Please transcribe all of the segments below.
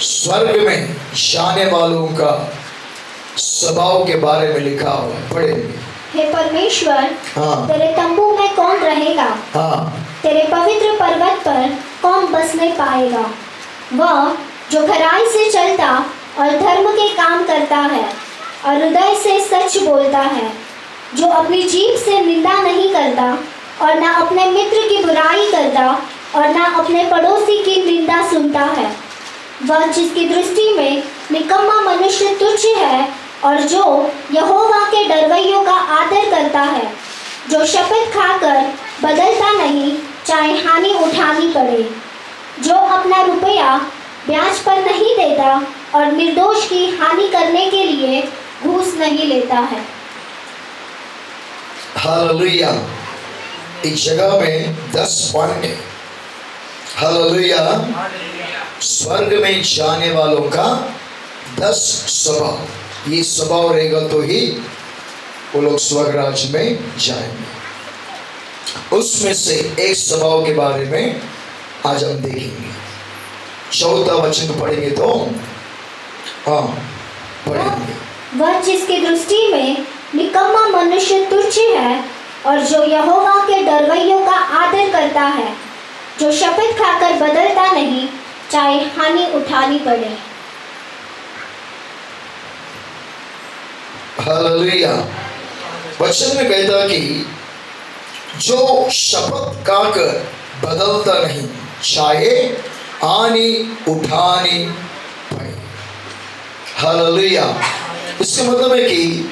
स्वर्ग में जाने वालों का स्वभाव के बारे में लिखा हुआ है। पढ़ेंगे। हे परमेश्वर, हाँ तेरे तंबू में कौन रहेगा? हाँ तेरे पवित्र पर्वत पर कौन बसने पाएगा? वह जो खराई से चलता और धर्म के काम करता है और हृदय से सच बोलता है, जो अपनी जीभ से निंदा नहीं करता और न अपने मित्र की बुराई करता और न अपने पड़ोसी की निंदा सुनता है, वह जिसकी दृष्टि में निकम्मा मनुष्य तुच्छ है और जो यहोवा के डरवैयों का आदर करता है, जो शपथ खाकर बदलता नहीं चाहे हानि उठानी पड़े, जो अपना रुपया ब्याज पर नहीं देता और निर्दोष की हानि करने के लिए घूस नहीं लेता है। हालेलुया। इस जगह में 10 पॉइंट है। हालेलुया। स्वर्ग में जाने वालों का 10 स्वभाव। ये स्वभाव रहेगा तो ही वो लोग स्वर्ग राज्य में जाएंगे। उसमें से एक स्वभाव के बारे में आज हम देखेंगे। 14 वचन को पढ़ेंगे तो हाँ पढ़ेंगे। वह जिसकी दृष्टि में निकम्मा मनुष्य तुच्छ है और जो यहोवा के डरवैयों का आदर करता है, जो शपथ खाकर बदलता नहीं चाहे हानि उठानी पड़े। हालेलुया। वचन में कहता कि जो शपथ खाकर बदलता नहीं चाहे हानि उठानी पड़े। हालेलुया। इसका मतलब है कि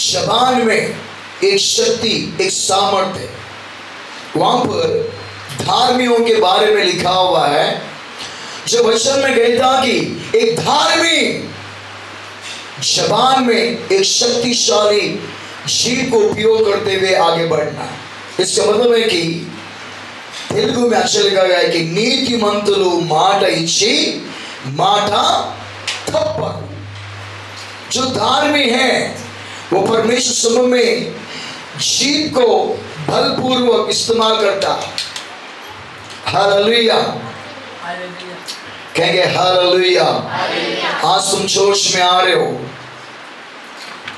जबान में एक शक्ति, एक सामर्थ्य है। वहां पर धार्मियों के बारे में लिखा हुआ है। जो वचन में कहता कि एक धार्मिक जबान में एक शक्तिशाली जीव को उपयोग करते हुए आगे बढ़ना। इसका मतलब है कि तेलुगु में अच्छा लिखा गया है कि नीतिमंतुलु माट इच्छी माटा थप्पड़। जो धार्मिक है वो परमेश्वर समूह में जीव को बलपूर्वक इस्तेमाल करता। हालेलुया। कहेंगे हालेलुया। आज तुम जोश में आ रहे हो।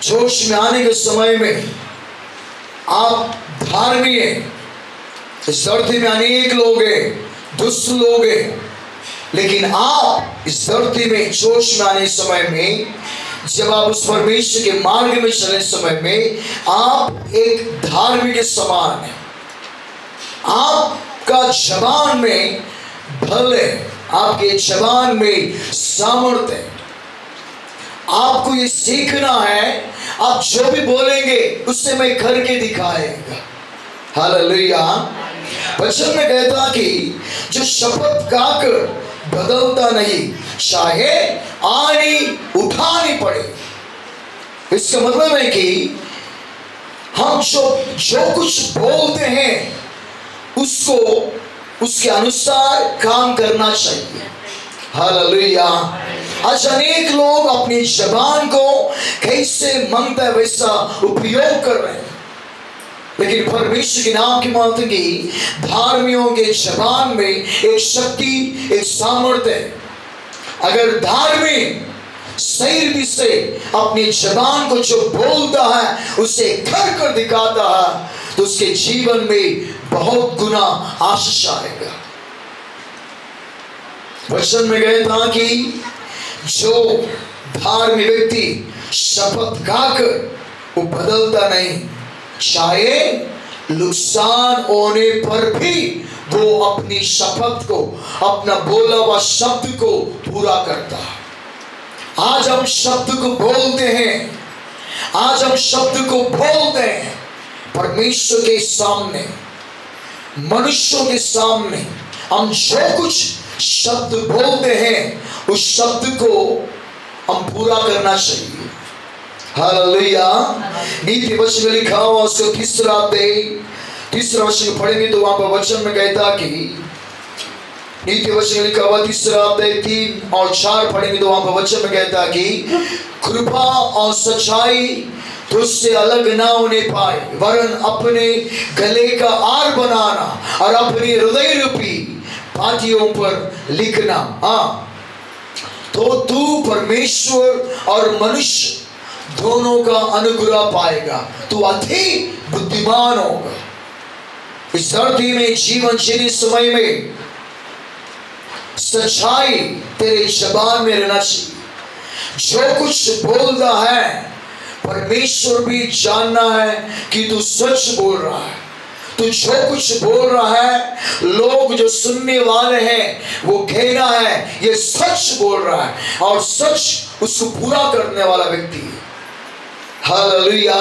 जोश में आने के समय में आप धार्मिक हैं। इस धरती में अनेक लोग हैं, दुष्ट लोग हैं, लेकिन आप इस धरती में जोश में आने समय में, जब आप उस परमेश्वर के मार्ग में चलने समय में, आप एक धार्मिक के समान है। आपका जबान में बल है, आपके जबान में सामर्थ्य है। आपको ये सीखना है, आप जो भी बोलेंगे उससे मैं करके दिखाएगा। हालेलुया। वचन में कहता कि जो शपथ खाकर बदलता नहीं चाहे हानि उठानी पड़े। इसका मतलब है कि हम जो कुछ बोलते हैं उसको उसके अनुसार काम करना चाहिए। हालेलुया। आज अनेक लोग अपनी जबान को कैसे मन है वैसा उपयोग कर रहे हैं, लेकिन परमेश्वर के नाम की बात है कि धार्मियों के जबान में एक शक्ति, एक सामर्थ्य है। अगर धार्मिक सही रीति से अपनी जबान को जो बोलता है उसे कर कर दिखाता है, तो उसके जीवन में बहुत गुना आशीष आएगा। वचन में कहता कि जो धार्मिक व्यक्ति शपथ खाकर वो बदलता नहीं, चाहे नुकसान होने पर भी वो अपनी शपथ को, अपना बोला हुआ शब्द को पूरा करता है। आज हम शब्द को बोलते हैं, आज हम शब्द को बोलते हैं परमेश्वर के सामने, मनुष्यों के सामने। हम जो कुछ शब्द बोलते हैं उस शब्द को हम पूरा करना चाहिए। हालेलुया। नीति वचन में लिखा हुआ उसको तीसरा वचन पढ़ेंगे तो वहां पर वचन में कहता कि नीति वचन में लिखा हुआ 3 और 4 पढ़ेंगे तो वहां पर वचन में कहता कि कृपा और सच्चाई तुझसे अलग ना होने पाए, वरन अपने गले का आर बनाना और अपनी हृदय रूपी पाटियों पर लिखना। हाँ, तो तू परमेश्वर और मनुष्य दोनों का अनुग्रह पाएगा, तू अधिक बुद्धिमान होगा। इस धरती में जीवन जीने समय में सच्चाई तेरे जबान में रहना चाहिए। जो कुछ बोलता है परमेश्वर भी जानना है कि तू सच बोल रहा है। तू जो कुछ बोल रहा है लोग जो सुनने वाले हैं वो कहना है ये सच बोल रहा है, और सच उसको पूरा करने वाला व्यक्ति है। हालेलुया।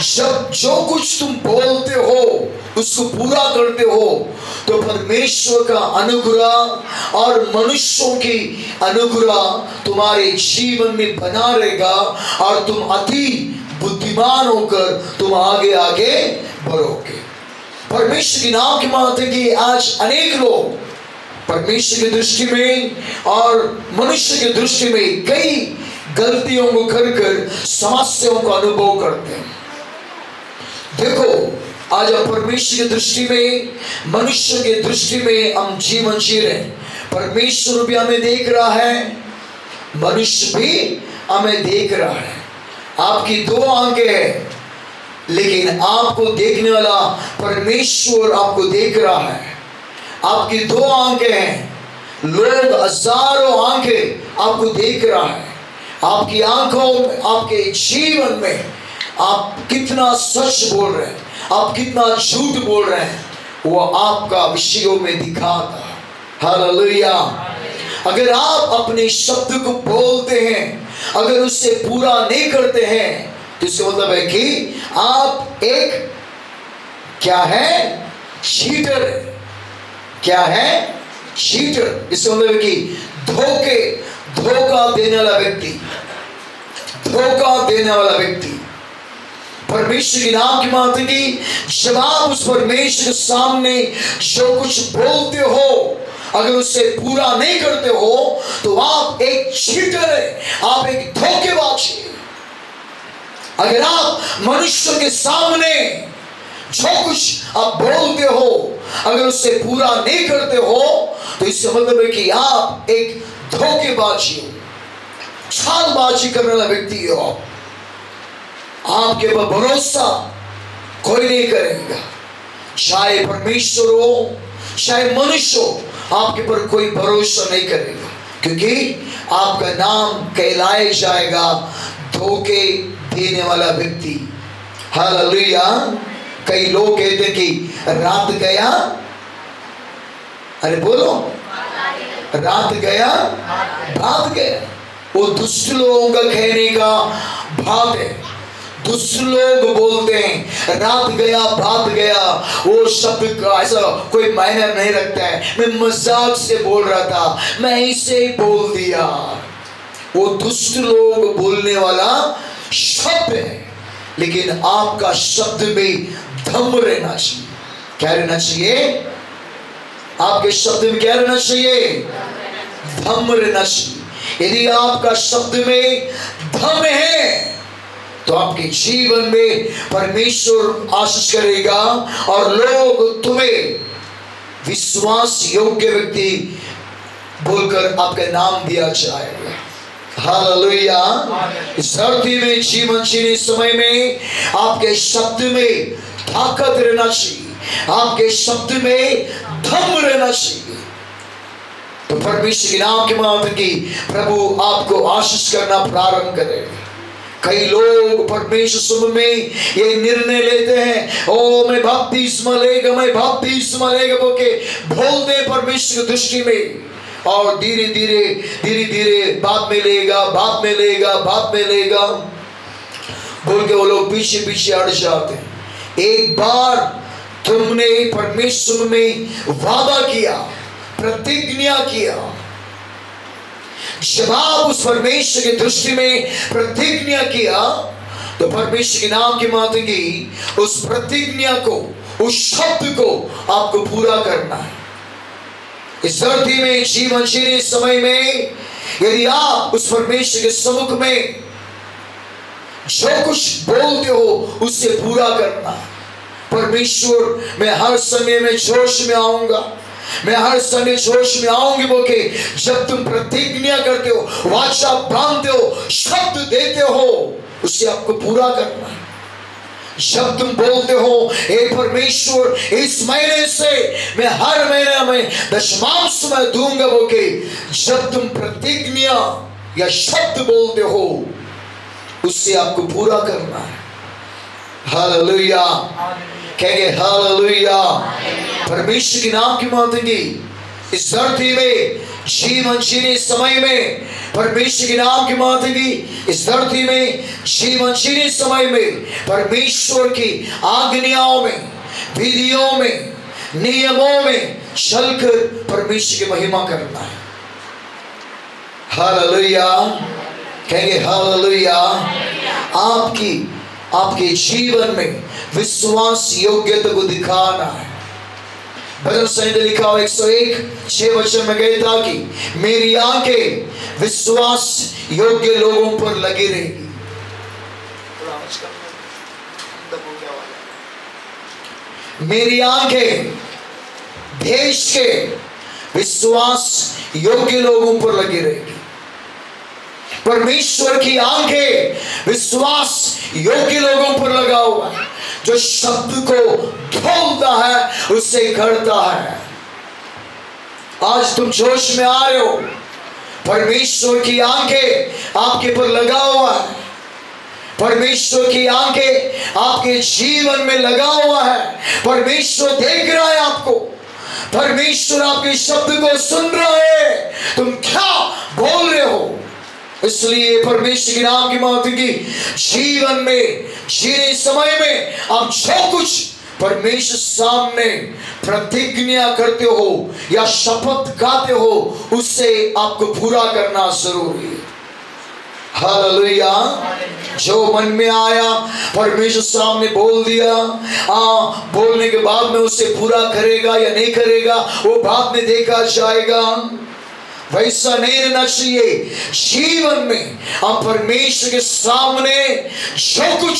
जब जो कुछ तुम बोलते हो उसको पूरा करते हो तो परमेश्वर का अनुग्रह और मनुष्यों की अनुग्रह तुम्हारे जीवन में बना रहेगा, और तुम अति बुद्धिमान होकर तुम आगे आगे बढ़ोगे। परमेश्वर के नाम की बात है कि आज अनेक लोग परमेश्वर की दृष्टि में और मनुष्य की दृष्टि में कई गलतियों को कर समस्याओं का अनुभव करते हैं। देखो, आज हम परमेश्वर की दृष्टि में, मनुष्य की दृष्टि में हम जीवन जी रहे हैं। परमेश्वर भी हमें देख रहा है, मनुष्य भी हमें देख रहा है। आपकी दो आंखें हैं, लेकिन आपको देखने वाला परमेश्वर आपको देख रहा है। आपकी दो आंखें हैं, लोग हजारों आंखें आपको देख रहा है। आपकी आंखों में, आपके जीवन में आप कितना सच बोल रहे हैं, आप कितना झूठ बोल रहे हैं, वो आपका विषयों में दिखाता है। हालेलुया। अगर आप अपने शब्द को बोलते हैं, अगर उससे पूरा नहीं करते हैं, तो इसका मतलब है कि आप एक क्या है, चीटर है। क्या है? चीटर। इसका मतलब है कि धोखा देने वाला व्यक्ति, धोखा देने वाला व्यक्ति। परमेश्वर के नाम की बात है कि जब आप उस परमेश्वर के सामने जो कुछ बोलते हो अगर उससे पूरा नहीं करते हो तो आप एक चीटर है, आप एक धोखेबाज है। अगर आप मनुष्य के सामने जो कुछ आप बोलते हो अगर उससे पूरा नहीं करते हो तो इसका मतलब है कि आप एक धोखेबाजी हो, छालबाजी करने वाला व्यक्ति हो। आपके ऊपर भरोसा कोई नहीं करेगा, चाहे परमेश्वर हो चाहे मनुष्य हो, आपके ऊपर कोई भरोसा नहीं करेगा, क्योंकि आपका नाम कहलाया जाएगा धोखे देने वाला व्यक्ति। हालेलुया। कई लोग कहते हैं कि रात गया, अरे बोलो, रात गया बात गया। वो दुष्ट लोगों का कहने का भाव है। दुष्ट लोग बोलते हैं रात गया बात गया, वो शब्द का ऐसा कोई मायने नहीं रखता है, मैं मजाक से बोल रहा था, मैं इसे ही बोल दिया। वो दुष्ट लोग बोलने वाला शब्द है, लेकिन आपका शब्द में दम रहना चाहिए। क्या रहना चाहिए? आपके शब्द में क्या रहना चाहिए? दम रहना चाहिए। यदि आपका शब्द में दम है तो आपके जीवन में परमेश्वर आशीष करेगा और लोग तुम्हें विश्वास योग्य व्यक्ति बोलकर आपका नाम दिया जाएगा। हालेलुया। इस धरती में जीवन जीने समय में आपके शब्द में ताकत रहना चाहिए, आपके शब्द में दम रहना चाहिए। तो परमेश्वर के नाम के माध्यम की प्रभु आपको आशीष करना प्रारंभ करेगा। कई लोग परमेश्वर सुबह में ये निर्णय लेते हैं, ओ मैं बपतिस्मा लेगा, मैं बपतिस्मा लेगा बोल के बोलते हैं परमेश्वर की दृष्टि में, और धीरे धीरे बाप में लेगा बोल के वो लोग पीछे पीछे अड़ जाते हैं। एक बार तुमने परमेश्वर में वादा किया, प्रतिज्ञा किया, जब आप उस परमेश्वर की दृष्टि में प्रतिज्ञा किया तो परमेश्वर के नाम की माध्यम की उस प्रतिज्ञा को, उस शब्द को आपको पूरा करना है। इस धरती में जीवन जीने समय में यदि आप उस परमेश्वर के सम्मुख में जो कुछ बोलते हो उससे पूरा करना। परमेश्वर, मैं हर समय में जोश में आऊंगा, मैं हर संडे जोश में आऊंगी बोल के जब तुम प्रतिज्ञा करते हो, वाचा बांधते हो, शब्द देते हो, उसे आपको पूरा करना है। जब तुम बोलते हो हे परमेश्वर इस महीने से मैं हर महीने में दशमांश मैं दूंगा बोल के जब तुम प्रतिज्ञा या शब्द बोलते हो उससे आपको पूरा करना है। हालेलुया, कहेंगे हालेलुया। परमेश्वर के नाम की मातेंगी इस धरती में जीवन जीने समय में, परमेश्वर के नाम की मातेंगी इस धरती में जीवन जीने समय में परमेश्वर की आज्ञाओं में, विधियों में, नियमों में चलकर परमेश्वर की महिमा करना है। हालेलुया, कहेंगे हालेलुया। आपके जीवन में विश्वास योग्यता को दिखाना है। भजन संहिता लिखा हुआ 101:6 वचन में कहता कि मेरी आंखें विश्वास योग्य लोगों पर लगी रहेगी। मेरी आंखें देश के विश्वास योग्य लोगों पर लगी रहेगी। परमेश्वर की आंखें विश्वास योग्य लोगों पर लगा हुआ है। जो शब्द को बोलता है उससे करता है। आज तुम जोश में आ रहे हो, परमेश्वर की आंखें आपके पर लगा हुआ है। परमेश्वर की आंखें आपके जीवन में लगा हुआ है। परमेश्वर देख रहा है आपको, परमेश्वर आपके शब्द को सुन रहा है, तुम क्या बोल रहे हो। इसलिए परमेश्वर के नाम की मात की जीवन में जीने समय में आप जो कुछ परमेश्वर सामने प्रतिज्ञा करते हो या शपथ खाते हो उससे आपको पूरा करना जरूरी है। हालेलुया। जो मन में आया परमेश्वर सामने बोल दिया, बोलने के बाद में उसे पूरा करेगा या नहीं करेगा वो बाद में देखा जाएगा। वैसा नहीं रहना चाहिए। जीवन में आप परमेश्वर के सामने जो कुछ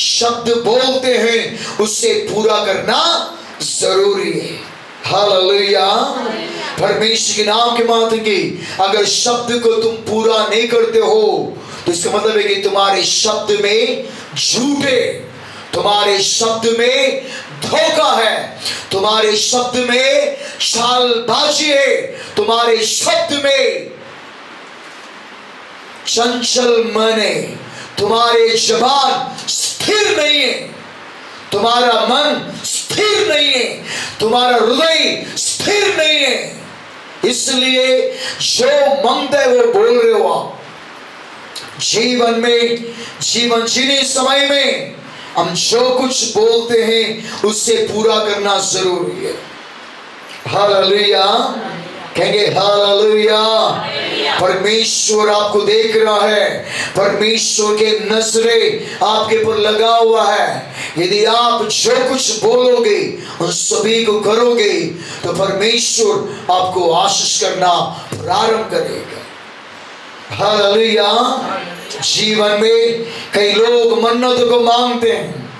शब्द बोलते हैं उसे पूरा करना जरूरी है। हालेलुया। परमेश्वर के नाम के मात्र की अगर शब्द को तुम पूरा नहीं करते हो तो इसका मतलब है कि तुम्हारे शब्द में झूठ है, तुम्हारे शब्द में धोखा है, तुम्हारे शब्द में चालबाजी है, तुम्हारे शब्द में चंचल मन है, तुम्हारे जबान स्थिर नहीं है, तुम्हारा मन स्थिर नहीं है, तुम्हारा हृदय स्थिर नहीं है। इसलिए जो मांगते है वो बोल रहे हो आप। जीवन में जीवन जीने समय में हम जो कुछ बोलते हैं उससे पूरा करना जरूरी है। हालेलुया, कहेंगे हालेलुया। परमेश्वर आपको देख रहा है, परमेश्वर के नजरें आपके पर लगा हुआ है। यदि आप जो कुछ बोलोगे उन सभी को करोगे तो परमेश्वर आपको आशीष करना प्रारंभ करेगा। हालेलुया। जीवन में कई लोग मन्नतों को मांगते हैं,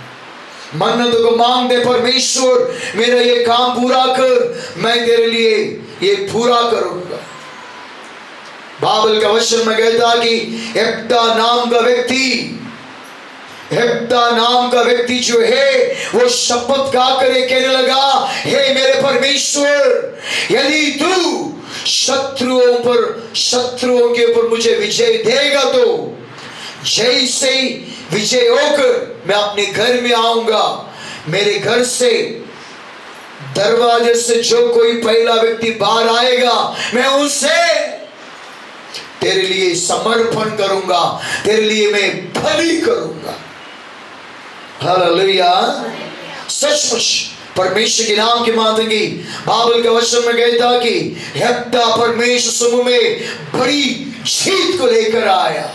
मन्नतों को मांगते, परमेश्वर मेरा ये काम पूरा कर, मैं तेरे लिए ये पूरा करूंगा। बाइबल का वचन में कहता कि हेप्ता नाम का व्यक्ति जो है वो शपथ गा कर कहने लगा, हे मेरे परमेश्वर यदि तू शत्रुओं के ऊपर मुझे विजय देगा तो जैसे ही विजय होकर मैं अपने घर में आऊंगा, मेरे घर से दरवाजे से जो कोई पहला व्यक्ति बाहर आएगा मैं उसे तेरे लिए समर्पण करूंगा, तेरे लिए मैं बलि करूंगा। हालेलुया। सचमुच परमेश्वर के नाम की मातेंगी बाइबल के वचन में कहता कि हेप्ता परमेश्वर समूह में बड़ी जीत को लेकर आया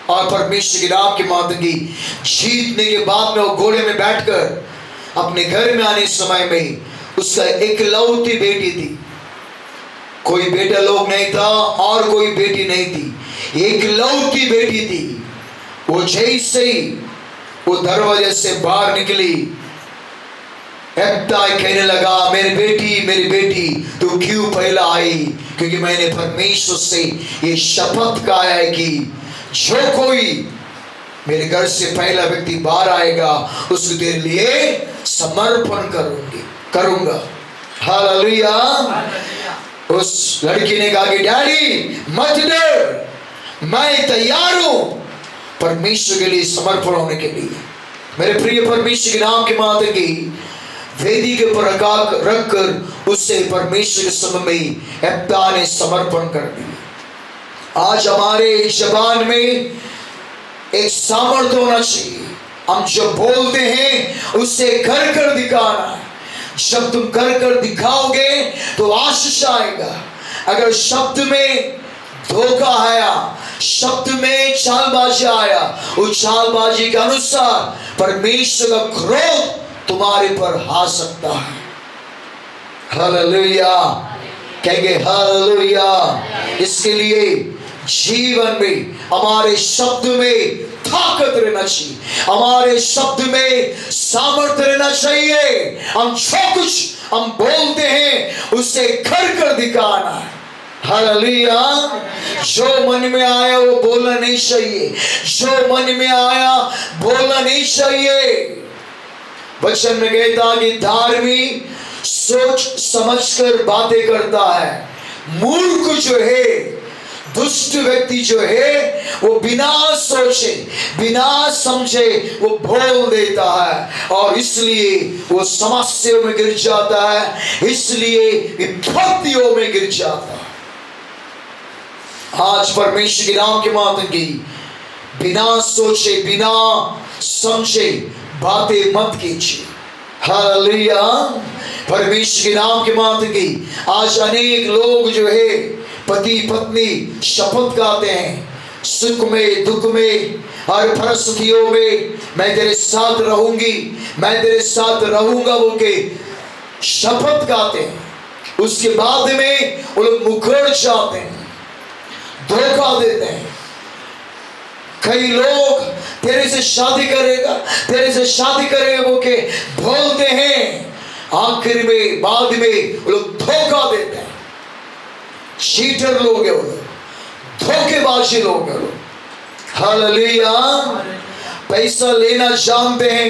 और परमेश्वर के नाम की मातेंगी जीतने के बाद में वो घोड़े में बैठकर अपने घर में आने समय में उसका इकलौती बेटी थी। कोई बेटा लोग नहीं था और कोई बेटी नहीं थी, इकलौती बेटी थी। वो जैसे ही वो दरवाजे से बाहर निकली यिप्तह कहने लगा, मेरी बेटी तू क्यों पहला आई? क्योंकि मैंने परमेश्वर से ये शपथ खाया है कि जो कोई मेरे घर से पहला व्यक्ति बाहर आएगा उसको तेरे लिए समर्पण करूंगा। हालेलुया। उस लड़की ने कहा कि डैडी मत डर, मैं तैयार हूं परमेश्वर के लिए समर्पण होने के लिए। मेरे प्रिय परमेश्वर के नाम के माते की वेदी के ऊपर रखकर उससे परमेश्वर के सामने यिप्तह ने समर्पण कर दिया। आज हमारे जबान में एक सामर्थ्य होना चाहिए। हम जो बोलते हैं उससे कर दिखाना है। जब तुम कर दिखाओगे तो आशीष आएगा। अगर शब्द में धोखा आया, शब्द में चालबाजी आया, उस चालबाजी के अनुसार परमेश्वर का क्रोध तुम्हारे पर आ सकता है। हालेलुया, कहेंगे हालेलुया। इसके लिए जीवन में हमारे शब्द में ताकत रहना चाहिए, हमारे शब्द में सामर्थ्य रहना चाहिए। हम जो कुछ हम बोलते हैं उसे कर दिखाना है। हालेलुया। जो मन में आया वो बोलना नहीं चाहिए, जो मन में आया बोलना नहीं चाहिए। वचन में कहता कि धार्मिक सोच समझकर बातें करता है, मूर्ख जो है, दुष्ट व्यक्ति जो है वो बिना सोचे बिना समझे वो बोल देता है और इसलिए वो समस्याओं में गिर जाता है, इसलिए विपत्तियों में गिर जाता है। आज परमेश्वर के नाम के माध्यम की बिना सोचे बिना समझे बातें मत कीजिए। हालेलुया। परमेश्वर के नाम के माध्यम की आज अनेक लोग जो है पति पत्नी शपथ खाते हैं, सुख में दुख में हर परिस्थितियों में मैं तेरे साथ रहूंगी, मैं तेरे साथ रहूंगा बोल के शपथ खाते हैं। उसके बाद में वो लोग मुकर जाते हैं, धोखा देते हैं। कई लोग तेरे से शादी करेगा, तेरे से शादी करेगा बोल के बोलते हैं, आखिर में बाद में वो लोग धोखा देते हैं। चीटर लोग है वो लोग, धोखेबाजी लोग है लोग। हालेलुया। पैसा लेना जानते हैं,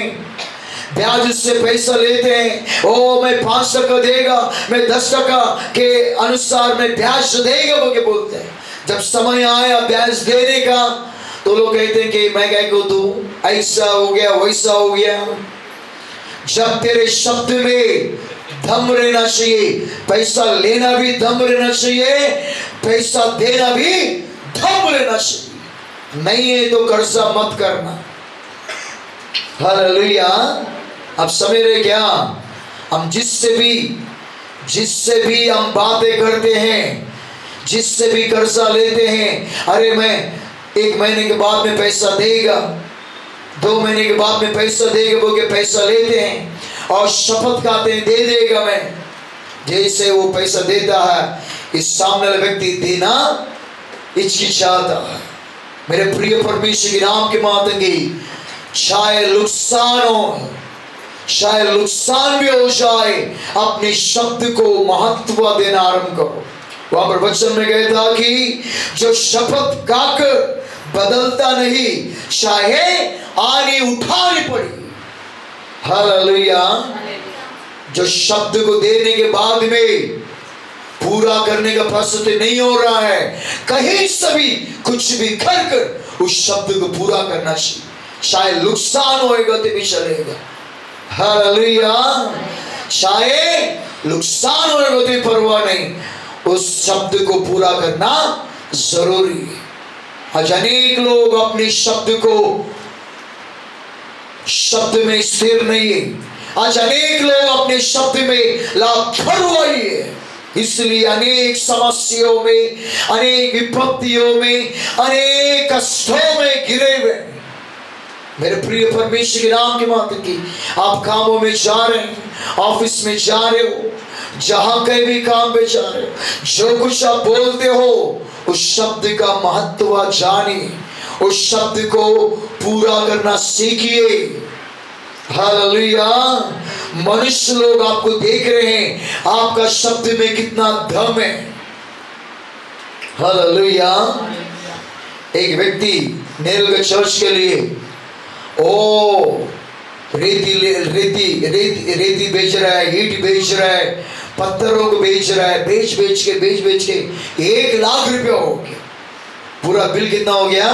ब्याज से पैसा लेते हैं। ओ मैं 5 टका देगा, मैं 10 टका के अनुसार मैं ब्याज देगा बोल के बोलते हैं। जब समय आया ब्याज देने का तो लोग कहते हैं कि मैं क्या को दूं, ऐसा हो गया वैसा हो गया। जब तेरे शब्द में दम रहना चाहिए, पैसा लेना भी दम रहना चाहिए, पैसा देना भी दम रहना चाहिए। नहीं है तो कर्जा मत करना। हालेलुया। अब समझ रहे क्या? हम जिससे भी हम बातें करते हैं, जिससे भी कर्जा लेते हैं, अरे मैं 1 महीने के बाद में पैसा देगा, 2 महीने के बाद में पैसा देगा बोल के पैसा लेते हैं और शपथ खाते हैं दे देगा मैं। जैसे वो पैसा देता है इस सामने वाला व्यक्ति देना हिचकिचाता है। मेरे प्रिय परमेश्वर के नाम के माध्यम की चाहे नुकसान हो, चाहे नुकसान भी हो जाए, अपने शब्द को महत्व देना आरंभ करो। वहां पर वचन में कहता कि जो शपथ खाकर बदलता नहीं, चाहे आनी उठानी पड़ी। हालेलुया। जो शब्द को देने के बाद में पूरा करने का प्रयास नहीं हो रहा है, कहीं से भी कुछ भी कर उस शब्द को पूरा करना चाहिए। शायद नुकसान होएगा तो भी चलेगा। हालेलुया। शायद नुकसान होएगा तो भी परवाह नहीं, उस शब्द को पूरा करना जरूरी है। आज अनेक लोग अपने शब्द में स्थिर नहीं है। आज अनेक लोग अपने शब्द में लापरवाही है, इसलिए अनेक समस्याओं में, अनेक विपत्तियों में, अनेक कष्टों में गिरे हुए। मेरे प्रिय परमेश्वर के नाम के माध्यम की आप कामों में जा रहे हैं, ऑफिस में जा रहे हो, जहां कहीं भी काम पे जा रहे हो, जो कुछ आप बोलते हो उस शब्द का महत्व जानिए, उस शब्द को पूरा करना सीखिए। हालेलुया। मनुष्य लोग आपको देख रहे हैं, आपका शब्द में कितना दम है। हालेलुया। एक व्यक्ति नेरुल चर्च के लिए रेती बेच रहा है, ईंट बेच रहा है, पत्थरों को बेच रहा है, बेच बेच के 1 लाख रुपया हो गया। पूरा बिल कितना हो गया?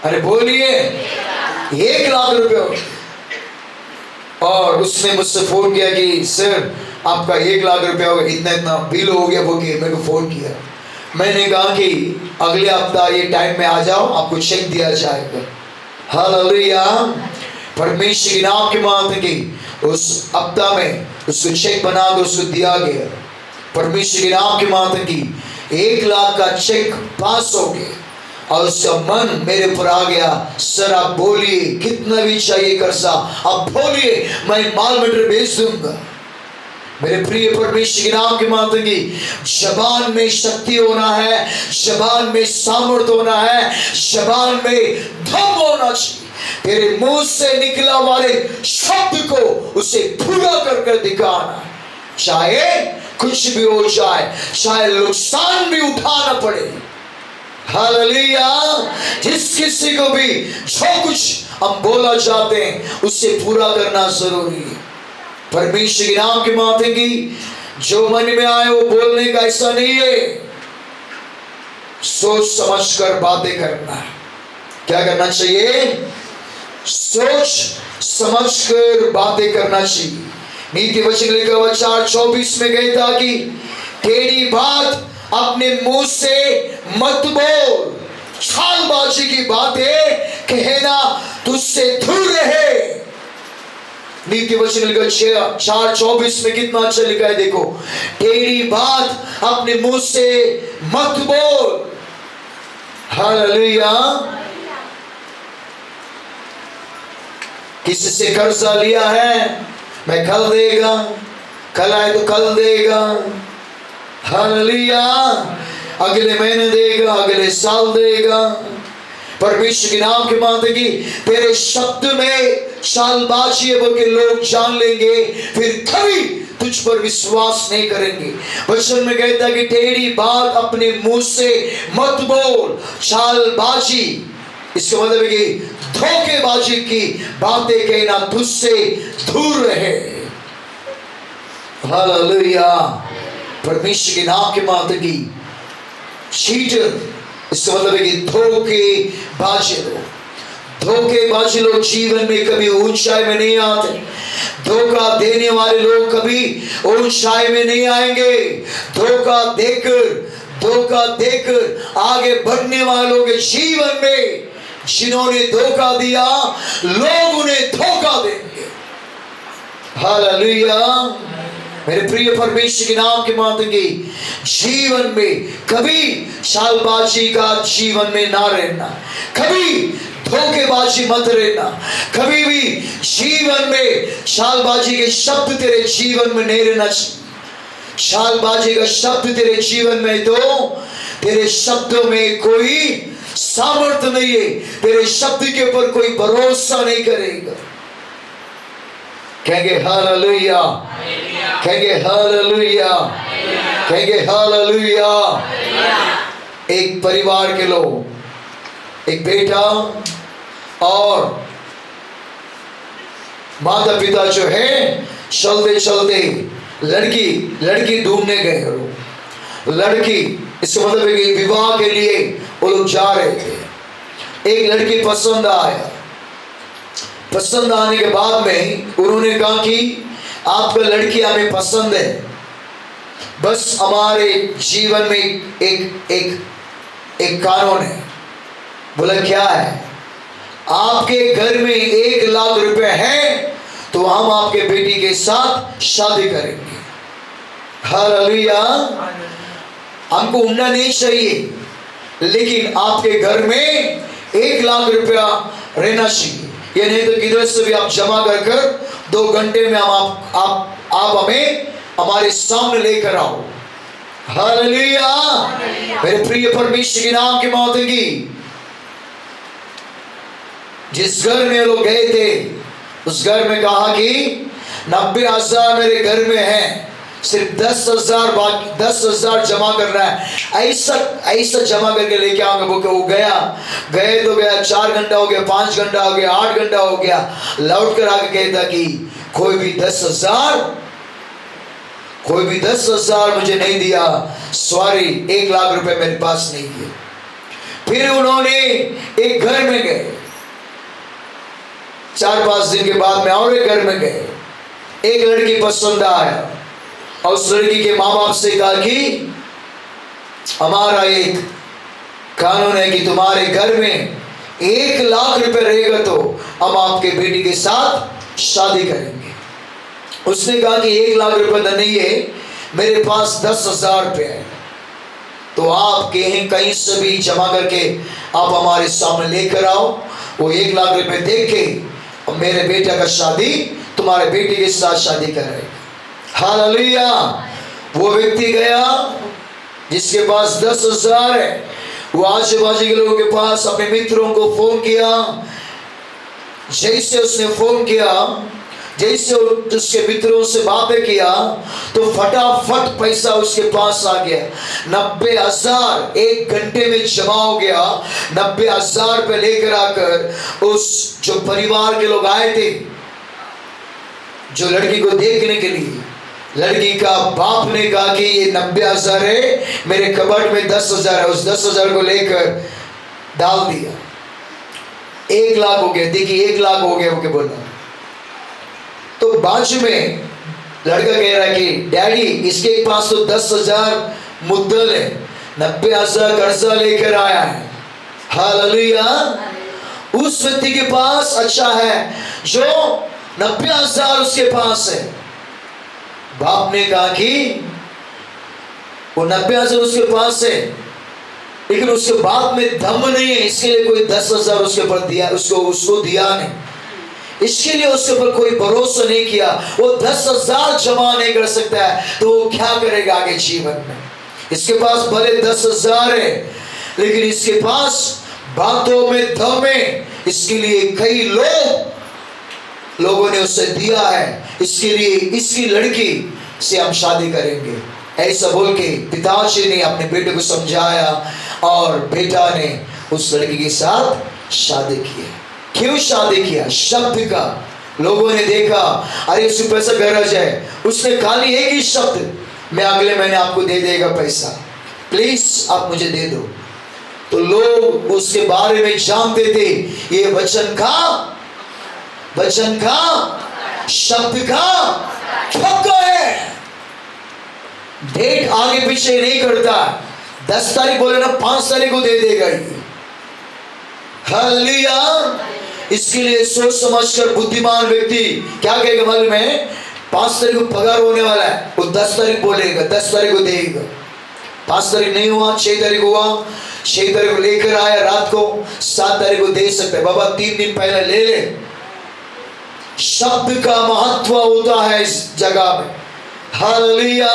अरे बोलिए, 1 लाख रुपया हो गया। और उसने मुझसे फोन किया कि सर आपका 1 लाख रुपया हो गया, इतना बिल हो गया। बोल के मेरे को फोन किया। मैंने कहा कि अगले हफ्ता ये टाइम में आ जाओ, आपको चेक दिया जाएगा। हालेलुया। परमेश्वर के नाम के माध्यम की उस हफ्ता में उसको चेक बना कर उसको दिया गया। परमेश्वर के नाम के माध्यम की 1 लाख का चेक पास हो गया और उसका मन मेरे ऊपर आ गया। सर आप बोलिए कितना भी चाहिए कर्जा, आप बोलिए, मैं माल मटेरियल भेज दूंगा। मेरे प्रिय परमेश्वर के नाम के माध्यम की जबान में शक्ति होना है, जबान में सामर्थ होना है, जबान में दम होना चाहिए। तेरे मुंह से निकला वाले शब्द को उसे पूरा कर कर दिखाना, चाहे कुछ भी हो जाए, चाहे नुकसान भी उठाना पड़े। हालेलुया। जिस किसी को भी जो कुछ हम बोला चाहते हैं उसे पूरा करना जरूरी है। परमेश्वर के नाम के माध्यम की जो मन में आए वो बोलने का ऐसा नहीं है। सोच समझ कर बातें करना है। क्या करना चाहिए? सोच समझ कर बातें करना चाहिए। नीति वचन लिखा हुआ 4:24 में कहता कि टेढ़ी बात अपने मुंह से मत बोल, छालबाजी की बातें कहना तुझसे दूर रहे। नीति वचन लिखा 4:24 में कितना अच्छा लिखा है, देखो, टेढ़ी बात अपने मुंह से मत बोल। हालेलुया। किसी से कर्जा लिया है, मैं कल देगा, कल आए तो कल देगा। हालेलुया। अगले महीने देगा, अगले साल देगा। परमेश्वर के नाम के माध्यम की तेरे शब्द में चालबाजी है बोल के लोग जान लेंगे, फिर कभी तुझ पर विश्वास नहीं करेंगे। वचन में कहता है कि टेढ़ी बात अपने मुंह से मत बोल, चालबाजी, इसका मतलब है कि धोखेबाजी की बातें कहना तुझसे दूर रहे। हालेलुया। परमेश्वर के नाम के माध्यम की चीटर, इसका मतलब है कि धोखेबाजी लोग जीवन में कभी ऊंचाई में नहीं आते। धोखा देने वाले लोग कभी ऊंचाई में नहीं आएंगे। धोखा देकर आगे बढ़ने वालों के जीवन में जिन्होंने धोखा दिया, लोग उन्हें धोखा देंगे। हालेलुया। मेरे प्रिय परमेश्वर के नाम के माध्यम की जीवन में कभी चालबाजी का जीवन में ना रहना, कभी धोखेबाजी मत रहना, कभी भी जीवन में चालबाजी के शब्द तेरे जीवन में नहीं रहना चाहिए। चालबाजी का शब्द तेरे जीवन में तो तेरे शब्दों में कोई सामर्थ्य नहीं है, तेरे शब्द के ऊपर कोई भरोसा नहीं करेगा। कहेंगे हालेलुया, कहेंगे हालेलुया, कहेंगे हालेलुया। एक परिवार के लोग, एक बेटा और माता पिता जो है चलते चलते लड़की ढूंढने गए। लड़की, इसका मतलब है कि विवाह के लिए वो लोग जा रहे थे। एक लड़की पसंद आया। पसंद आने के बाद में उन्होंने कहा कि आपका लड़की हमें पसंद है, बस हमारे जीवन में एक कानून है। बोला क्या है? आपके घर में 1 लाख रुपए है तो हम आपके बेटी के साथ शादी करेंगे। हालेलुया। हमको उड़ना नहीं चाहिए, लेकिन आपके घर में 1 लाख रुपया रहना चाहिए। ये नहीं तो किधर से भी आप जमा कर 2 घंटे में आप हमें हमारे सामने लेकर आओ। हालेलुया। मेरे प्रिय परमेश्वर के नाम के माध्यम की जिस घर में लोग गए थे उस घर में कहा कि 90,000 मेरे घर में है, सिर्फ 10,000 बाकी, 10,000 जमा करना है। ऐसा ऐसा जमा करके लेके आऊंगा। वो गया, गए तो गया, 4 घंटा हो गया, 5 घंटा हो गया, 8 घंटा हो गया, लौट कर आके कहता कि कोई भी 10,000 मुझे नहीं दिया, सॉरी, 1 लाख रुपए मेरे पास नहीं है। फिर उन्होंने एक घर में गए, 4-5 दिन के बाद में और एक घर में गए, एक लड़की पसंद आया और उस लड़की के माँ बाप से कहा कि हमारा एक कानून है कि तुम्हारे घर में 1 लाख रुपए रहेगा तो हम आपके बेटी के साथ शादी करेंगे। उसने कहा कि 1 लाख रुपए तो नहीं है, मेरे पास 10,000 रुपये है, तो आप कहीं से भी जमा करके आप हमारे सामने लेकर आओ। वो 1 लाख रुपए दे के और मेरे बेटे का शादी तुम्हारे बेटे के साथ शादी कराएगा। हालेलुया। वो व्यक्ति गया जिसके पास 10,000 है, वो आजू बाजू के लोगों के पास अपने मित्रों को फोन किया। जैसे उसने फोन किया, जैसे उसके मित्रों से बातें किया, तो फटाफट पैसा उसके पास आ गया। 90,000 1 घंटे में जमा हो गया। 90,000 रुपये लेकर आकर उस जो परिवार के लोग आए थे, जो लड़की को देखने के लिए, लड़की का बाप ने कहा कि ये 90,000 है, मेरे कबर्ड में 10,000 है। उस 10,000 को लेकर डाल दिया। 1 लाख हो गया। देखिए 1 लाख हो गया, ओके बोला। तो बाजू में लड़का कह रहा है कि डैडी, इसके पास तो 10,000 मुद्दल है, 90,000 कर्जा लेकर आया है। हालेलुया। उस व्यक्ति के पास अच्छा है जो 90,000 उसके पास है। बाप ने कहा कि वो 90,000 उसके पास है, लेकिन उसके बाप में दम नहीं है, इसके लिए कोई 10,000 उसके ऊपर दिया, उसको दिया नहीं। इसके लिए उसके ऊपर कोई भरोसा नहीं किया। वो 10,000 जमा नहीं कर सकता है, तो वो क्या करेगा आगे जीवन में। इसके पास भले 10,000 है, लेकिन इसके पास बातों में दम है। इसके लिए कई लोगों ने उसे दिया है, इसके लिए इसकी लड़की से हम शादी करेंगे, ऐसा बोल के पिताजी ने अपने बेटे को समझाया और बेटा ने उस लड़की के साथ शादी की। क्यों शादी किया? शब्द का। लोगों ने देखा, अरे उसके पैसा गरज है, उसने खाली एक ही शब्द, मैं अगले महीने आपको दे देगा पैसा, प्लीज आप मुझे दे दो। तो लोग उसके बारे में जानते थे, ये वचन का शब्द का ठप्पा है। डेट आगे पीछे नहीं करता। 10 तारीख बोले ना, 5 तारीख को दे देगा ये। हालेलुया। इसके लिए सोच समझकर बुद्धिमान व्यक्ति क्या कहेगा मालूम है? 5 तारीख को पगार होने वाला है, वो 10 तारीख बोलेगा, 10 तारीख को देगा। 5 तारीख नहीं हुआ, 6 तारीख हुआ, 6 तारीख को लेकर आया रात को, 7 तारीख को दे सकते, बाबा 3 दिन पहले ले ले। शब्द का महत्व होता है इस जगह में। हालेलुया।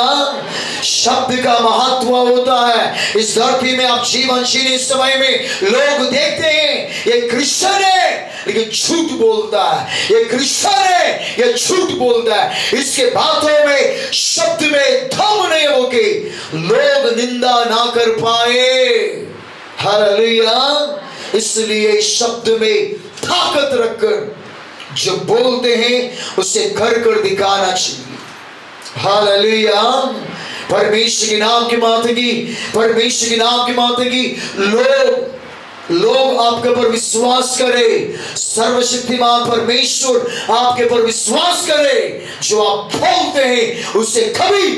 शब्द का महत्व होता है इस धरती में। आप जीवन जीने इस समय में लोग देखते हैं ये क्रिश्चियन है लेकिन झूठ बोलता है, ये क्रिश्चियन है ये झूठ बोलता है, इसके बातों में शब्द में दम नहीं हो के लोग निंदा ना कर पाए। हालेलुया। इसलिए शब्द में ताकत रखकर जो बोलते हैं उसे कर कर दिखाना चाहिए। हालेलुया। परमेश्वर के नाम की मातेगी, परमेश्वर के नाम की मातेगी। लोग आपके ऊपर विश्वास करे, सर्वशक्तिमान परमेश्वर आपके ऊपर विश्वास करे। जो आप बोलते हैं उसे कभी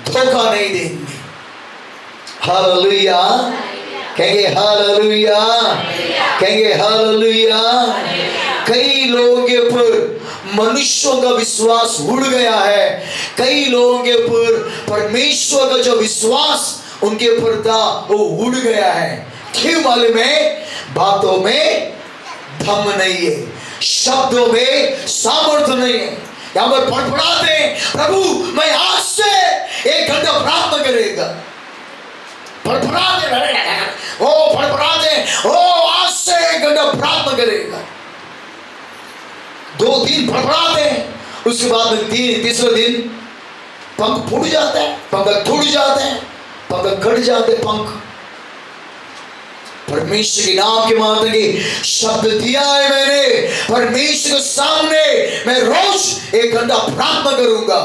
धोखा नहीं देंगे। हालेलुया। कहेंगे हालेलुया, कहेंगे हालेलुया। कई लोगों के ऊपर मनुष्यों का विश्वास उड़ गया है, कई लोगों के ऊपर परमेश्वर का जो विश्वास उनके ऊपर था वो उड़ गया है। क्यों मालूम है? बातों में दम नहीं है, शब्दों में सामर्थ्य नहीं है। यहां पर फड़फड़ाते हैं, प्रभु मैं आज से 1 घंटा प्रार्थना करेगा, फड़फड़ाते ओ आज से 1 घंटा प्रार्थना करेगा। 2 दिन फड़फड़ाते हैं, उसके बाद में तीसरे दिन पंख फूट जाते हैं, पंख टूट जाते हैं, पंख कट जाते हैं पंख। परमेश्वर के नाम के माध्यम की शब्द दिया है मैंने, परमेश्वर के सामने मैं रोज 1 घंटा प्रार्थना करूंगा,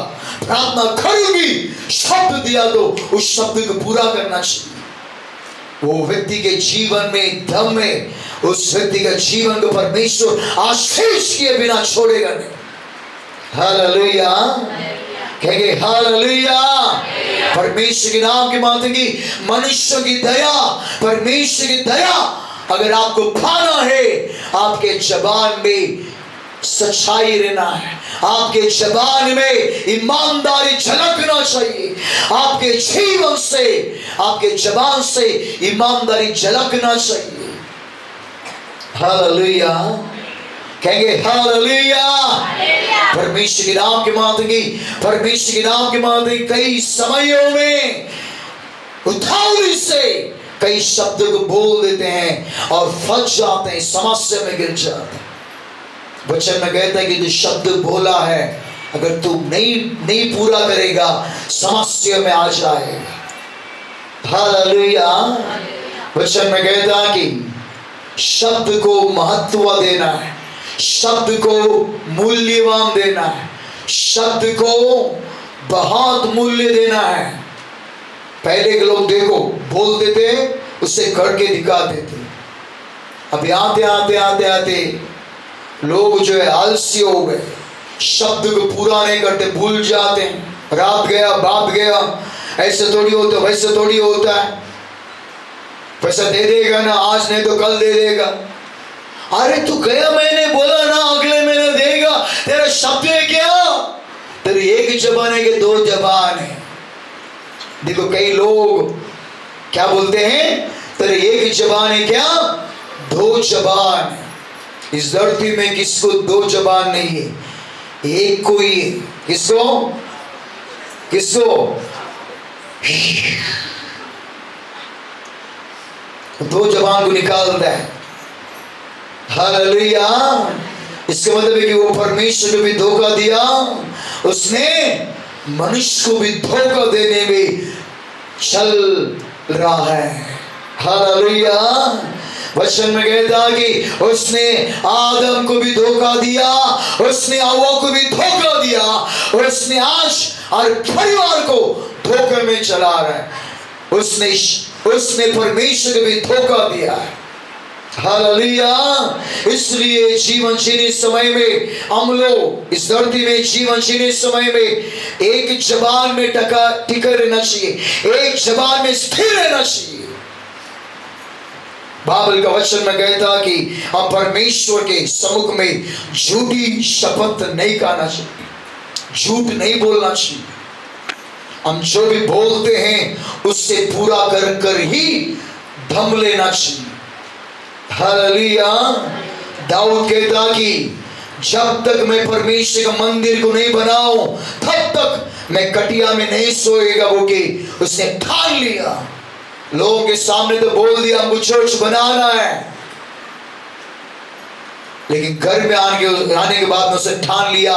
प्रार्थना करूंगी। शब्द दिया तो उस शब्द को पूरा करना चाहिए। वो व्यक्ति के जीवन में, दम में, उस व्यक्ति का जीवन को परमेश्वर आशीष किए बिना छोड़ेगा नहीं। हालेलुया, कहेंगे हालेलुया। परमेश्वर के नाम के माध्यम की मनुष्य की दया, परमेश्वर की दया अगर आपको पाना है, आपके जबान में सच्चाई रहना है, आपके जबान में ईमानदारी झलकना चाहिए, आपके जीवन से, आपके जबान से ईमानदारी झलकना चाहिए। हालेलुया, कहेंगे हालेलुया। परमेश्वर के नाम के माध्यम की, परमेश्वर के नाम के माध्यम कई समयों में उतावली से कई शब्द को बोल देते हैं और फंस जाते हैं, समस्या में गिर जाते हैं। वचन में कहता है कि जो शब्द बोला है अगर तू नहीं पूरा करेगा, समस्या में आ जाएगा। हालेलुया। वचन में कहता है कि शब्द को महत्व देना है, शब्द को मूल्यवान देना है, शब्द को बहुत मूल्य देना है। पहले के लोग देखो बोलते थे, उसे करके दिखाते थे। अभी आते आते आते आते लोग जो है आलसी हो गए, शब्द को पूरा नहीं करते, भूल जाते हैं। रात गया बात गया, ऐसे थोड़ी होता, वैसे थोड़ी होता है। पैसा दे देगा ना, आज नहीं तो कल दे देगा। अरे तू गया महीने बोला ना अगले महीने देगा, तेरा शब्द है क्या? तेरी एक जबान है कि 2 जबान है? देखो कई लोग क्या बोलते हैं, तेरे एक जबान है क्या? 2 जबान है। इस धरती में किसको 2 जबान नहीं है, एक को ही है। किसको? किसको? 2 जबान को निकालता है। हालेलुया। इसका मतलब है कि वो परमेश्वर को भी धोखा दिया, उसने मनुष्य को भी धोखा देने में चल रहा है। हालेलुया। वचन में कहता कि उसने आदम को भी धोखा दिया, उसने हव्वा को भी धोखा दिया, उसने आज और परिवार को धोखे में चला रहा है। उसने परमेश्वर को भी धोखा दिया है। हालेलुया। इसलिए जीवन जीने समय में हम लोग इस धरती में जीवन जीने समय में एक जबान में टिके रहना चाहिए, एक जबान में स्थिर रहना चाहिए। बाइबल का वचन में कहता कि हम परमेश्वर के सम्मुख में झूठी शपथ नहीं खाना चाहिए, झूठ नहीं बोलना चाहिए। हम जो भी बोलते हैं उससे पूरा कर ही दम लेना चाहिए। हालेलुया। दाऊद कहता कि जब तक मैं परमेश्वर का मंदिर को नहीं बनाऊं तब तक मैं कटिया में नहीं सोएगा, वो कि उसने ठान लिया। लोगों के सामने तो बोल दिया हमको चर्च बनाना है, लेकिन घर में आने के बाद उसने ठान लिया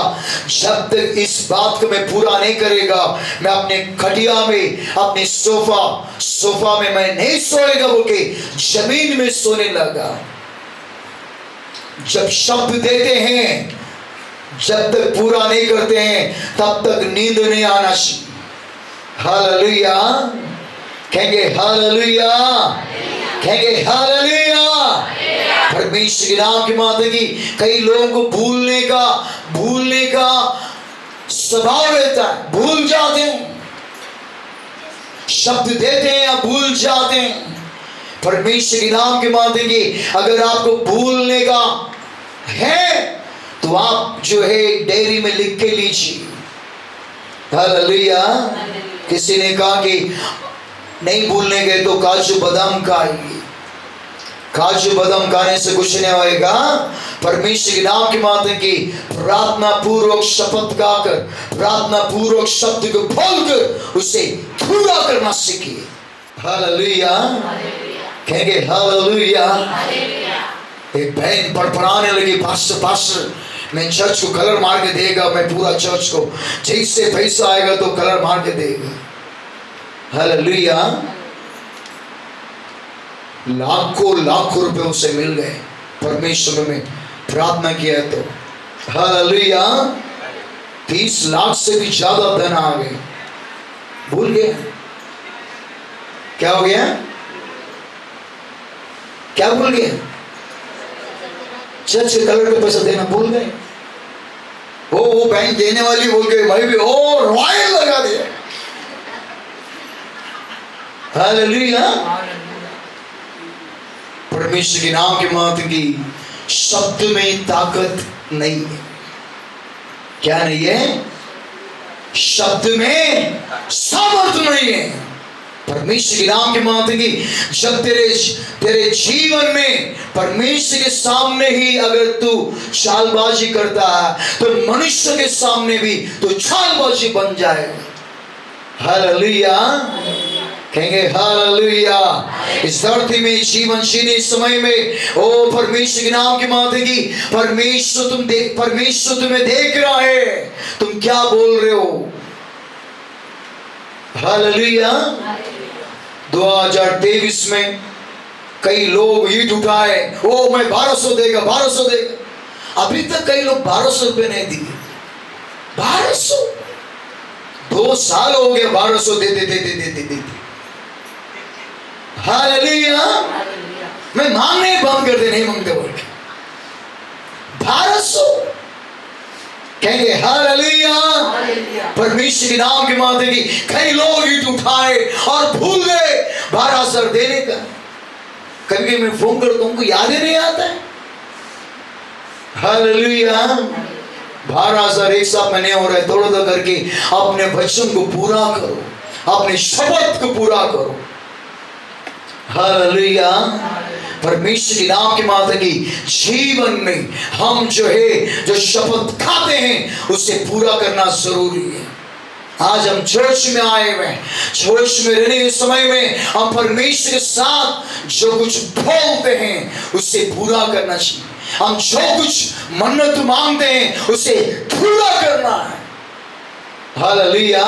जब तक इस बात को मैं पूरा नहीं करेगा मैं अपने खटिया में, अपने सोफा में मैं नहीं सोएगा, वो कि जमीन में सोने लगा। जब शब्द देते हैं, जब तक पूरा नहीं करते हैं तब तक नींद नहीं आना चाहिए। हालेलुया। कहेंगे हालेलुया, कहेंगे हालेलुया। परमेश्वर के नाम के माध्यम की कई लोगों को भूलने का स्वभाव रहता है, भूल जाते हैं, शब्द देते हैं या भूल जाते हैं। परमेश्वर के नाम के माध्यम की अगर आपको भूलने का है तो आप जो है डायरी में लिख के लीजिए। हालेलुया। किसी ने कहा कि नहीं भूलने गए तो काजू बादाम खाइए, काजू बादाम खाने से कुछ नहीं होएगा। परमेश्वर के नाम के माध्यम की प्रार्थना पूर्वक शपथ गाकर, प्रार्थना पूर्वक शब्द को बोलकर उसे पूरा करना सीखिए। हालेलुया, कहेंगे हालेलुया। एक बहन पड़पड़ाने लगी, पास्टर मैं चर्च को कलर मार के देगा, मैं पूरा चर्च को जैसे पैसा आएगा तो कलर मार के देगा। हालेलुया। लाखों लाखों रुपए उसे मिल गए, परमेश्वर में प्रार्थना किया तो। हालेलुया। 30 लाख से भी ज्यादा धन आ गए। भूल गया क्या हो गया? क्या भूल गया? चर्च के कलर का पैसा देना भूल गए। वो बैंक देने वाली बोल गई, भाई भी ओ रॉयल लगा दिया। हालेलुया। परमेश्वर के नाम के महत्व की शब्द में ताकत नहीं है। क्या नहीं है? शब्द में सामर्थ्य नहीं है। परमेश्वर के नाम के महत्व की जब तेरे जीवन में परमेश्वर के सामने ही अगर तू चालबाजी करता है तो मनुष्य के सामने भी तो चालबाजी बन जाएगा। हालेलुया। कहेंगे हालेलुया। इस धरती में जीवन जीने समय में ओ परमेश्वर के नाम की महत्व की परमेश्वर तुम्हें देख रहा है, तुम क्या बोल रहे हो। हालेलुया। 2023 में कई लोग ईट उठाए, ओ मैं 1200 देगा, 1200 देगा। अभी तक कई लोग 1200 रुपए नहीं दिए। 1200 2 साल हो गए 1200 देते। हालेलुया। मैं मांगने बंद कर दे, नहीं मांगते बोल के 1200 कहेंगे हालेलुया। परमेश्वर के नाम के माते की कई लोग ईट उठाए और भूल गए 12,000 देने का। कभी मैं फोन करता हूं, उनको याद ही नहीं आता है। हालेलुया। 12,000 एक साथ में नहीं हो रहा है। थोड़ा करके अपने वचन को पूरा करो, अपने शपथ को पूरा करो। हालेलुया। परमेश्वर के नाम के माता की जीवन में हम जो शपथ खाते हैं उसे पूरा करना जरूरी है। आज हम चर्च में आए हुए हैं, चर्च में रहने के समय में हम परमेश्वर के साथ जो कुछ बोलते हैं उसे पूरा करना चाहिए। हम जो कुछ मन्नत मांगते हैं उसे पूरा करना है। हालेलुया।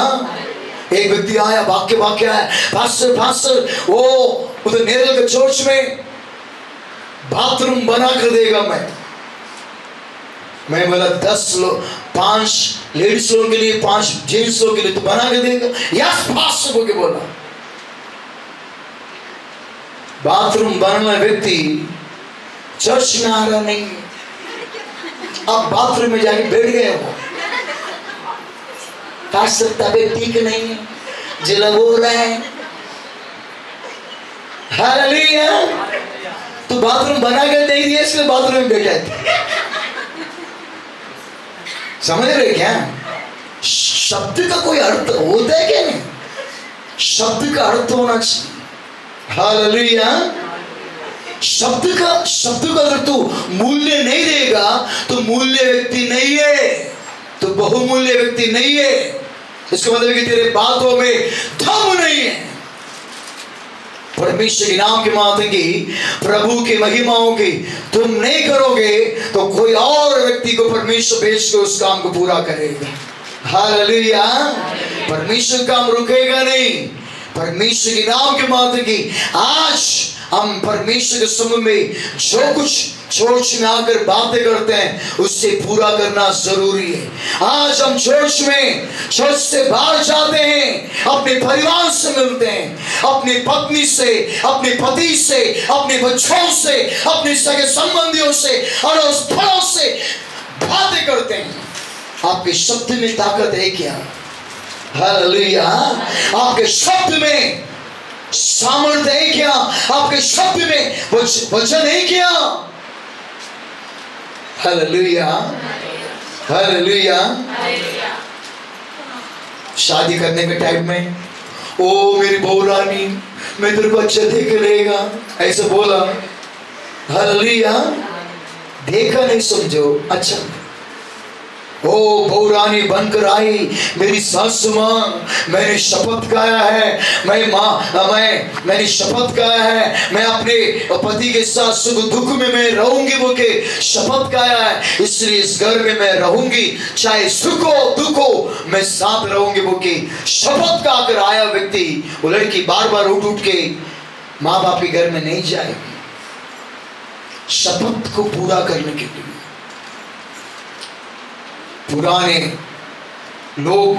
एक व्यक्ति आया, वाक्य है, पास्टर वो उधर नेरल के चर्च में बाथरूम बना कर देगा। मैं बोला 10 लोग, 5 लेडीज लोगों के लिए, 5 जेंट्स लोगों के लिए तो बना के देगा। यस पास्टर बोल के बोला। बाथरूम बनाना व्यक्ति चर्च में आ रहा नहीं, अब बाथरूम में जाके बैठ गए वो। पास्टर तबीयत ठीक नहीं है, जिला हो रहा है। हालेलुया। तो बाथरूम बना के दे दिया, इसलिए बाथरूम में बैठा है। समझ रहे क्या? शब्द का कोई अर्थ होता है क्या? नहीं, शब्द का अर्थ होना चाहिए। हालेलुया। शब्द का अगर तू मूल्य नहीं देगा तो मूल्य व्यक्ति नहीं है, तो बहुमूल्य व्यक्ति नहीं है। इसका मतलब कि तेरे बातों में दम नहीं है। परमेश्वर के नाम के माते की प्रभु की महिमाओं की तुम नहीं करोगे तो कोई और व्यक्ति को परमेश्वर भेज के उस काम को पूरा करेगा। हालेलुया। परमेश्वर काम रुकेगा नहीं। परमेश्वर के नाम के माते की आज हम परमेश्वर के समूह में जो कुछ चर्च में आकर बातें करते हैं उससे पूरा करना जरूरी है। आज हम चर्च से बाहर जाते हैं, अपने परिवार से मिलते हैं, अपनी पत्नी से, अपने पति से, अपने बच्चों से, अपने सगे संबंधियों से, अड़ोस पड़ोस से बातें करते हैं। आपके शब्द में ताकत है क्या? हालेलुया। आपके शब्द में सामर्थ्य है क्या? आपके शब्द में वचन है क्या? हालेलुया। हालेलुया। शादी करने के टाइम में ओ मेरी बहू रानी मैं तेरे को अच्छा देख लेगा ऐसा बोला। हालेलुया। देखा नहीं समझो, अच्छा ओ बहुरानी बनकर आई मेरी सासू माँ, मैंने शपथ खाया है, मैंने शपथ खाया है, मैं अपने पति के साथ सुख दुख में मैं रहूंगी वो के शपथ खाया है, इसलिए इस घर में मैं रहूंगी, चाहे सुख हो दुख हो मैं साथ रहूंगी वो की शपथ खा कर आया व्यक्ति, वो लड़की बार बार उठ उठ के माँ बाप के घर में नहीं जाएगी, शपथ को पूरा करने के लिए। पुराने लोग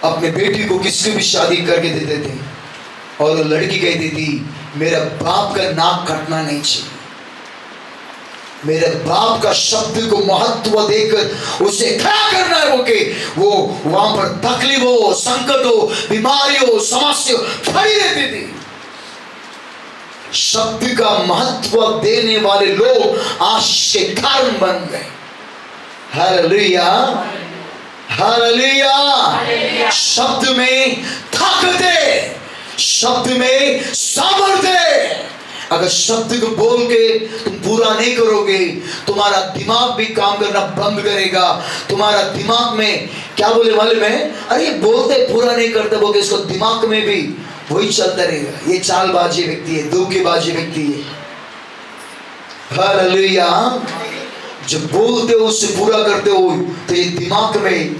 अपने बेटी को किसकी भी शादी करके देते थे और लड़की कहती थी मेरा बाप का नाक कटना नहीं चाहिए, मेरे बाप का शब्द को महत्व देकर उसे क्या करना है, वो वहां पर तकलीफ हो, संकट हो, बीमारी हो, समस्या खड़ी रहती थी। शब्द का महत्व देने वाले लोग आशीष के कारण बन गए। Hallelujah, hallelujah. शब्द में ताकत है, शब्द में सामर्थ्य है। अगर शब्द को बोल के तुम पूरा नहीं करोगे, तुम्हारा दिमाग भी काम करना बंद करेगा। तुम्हारा दिमाग में क्या बोले मालूम है, अरे बोलते पूरा नहीं करते बोल के इसको दिमाग में भी वही चलता रहेगा, ये चालबाजी व्यक्ति है, धोखेबाजी व्यक्ति है। हालेलुया। जब बोलते हो उससे पूरा करते हो तो ये दिमाग में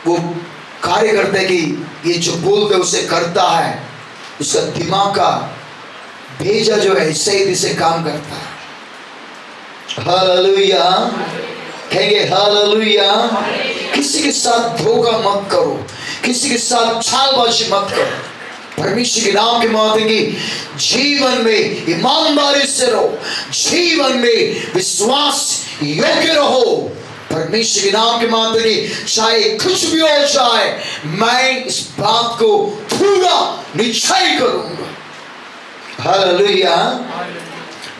वो कार्य करता है कि ये जो बोलते हो उसे करता है, उसका दिमाग का भेजा जो है सही दिशा काम करता है। हालेलुया, कहेंगे हालेलुया। किसी के साथ धोखा मत करो, किसी के साथ छालबाजी मत करो। परमेश्वर के नाम के मातेंगे जीवन में ईमानदारी से रहो, जीवन में विश्वास योग्य रहो। परमेश्वर के नाम के मातेंगे चाहे कुछ भी हो जाए, मैं इस बात को पूरा निश्चय करूंगा। हालेलुया।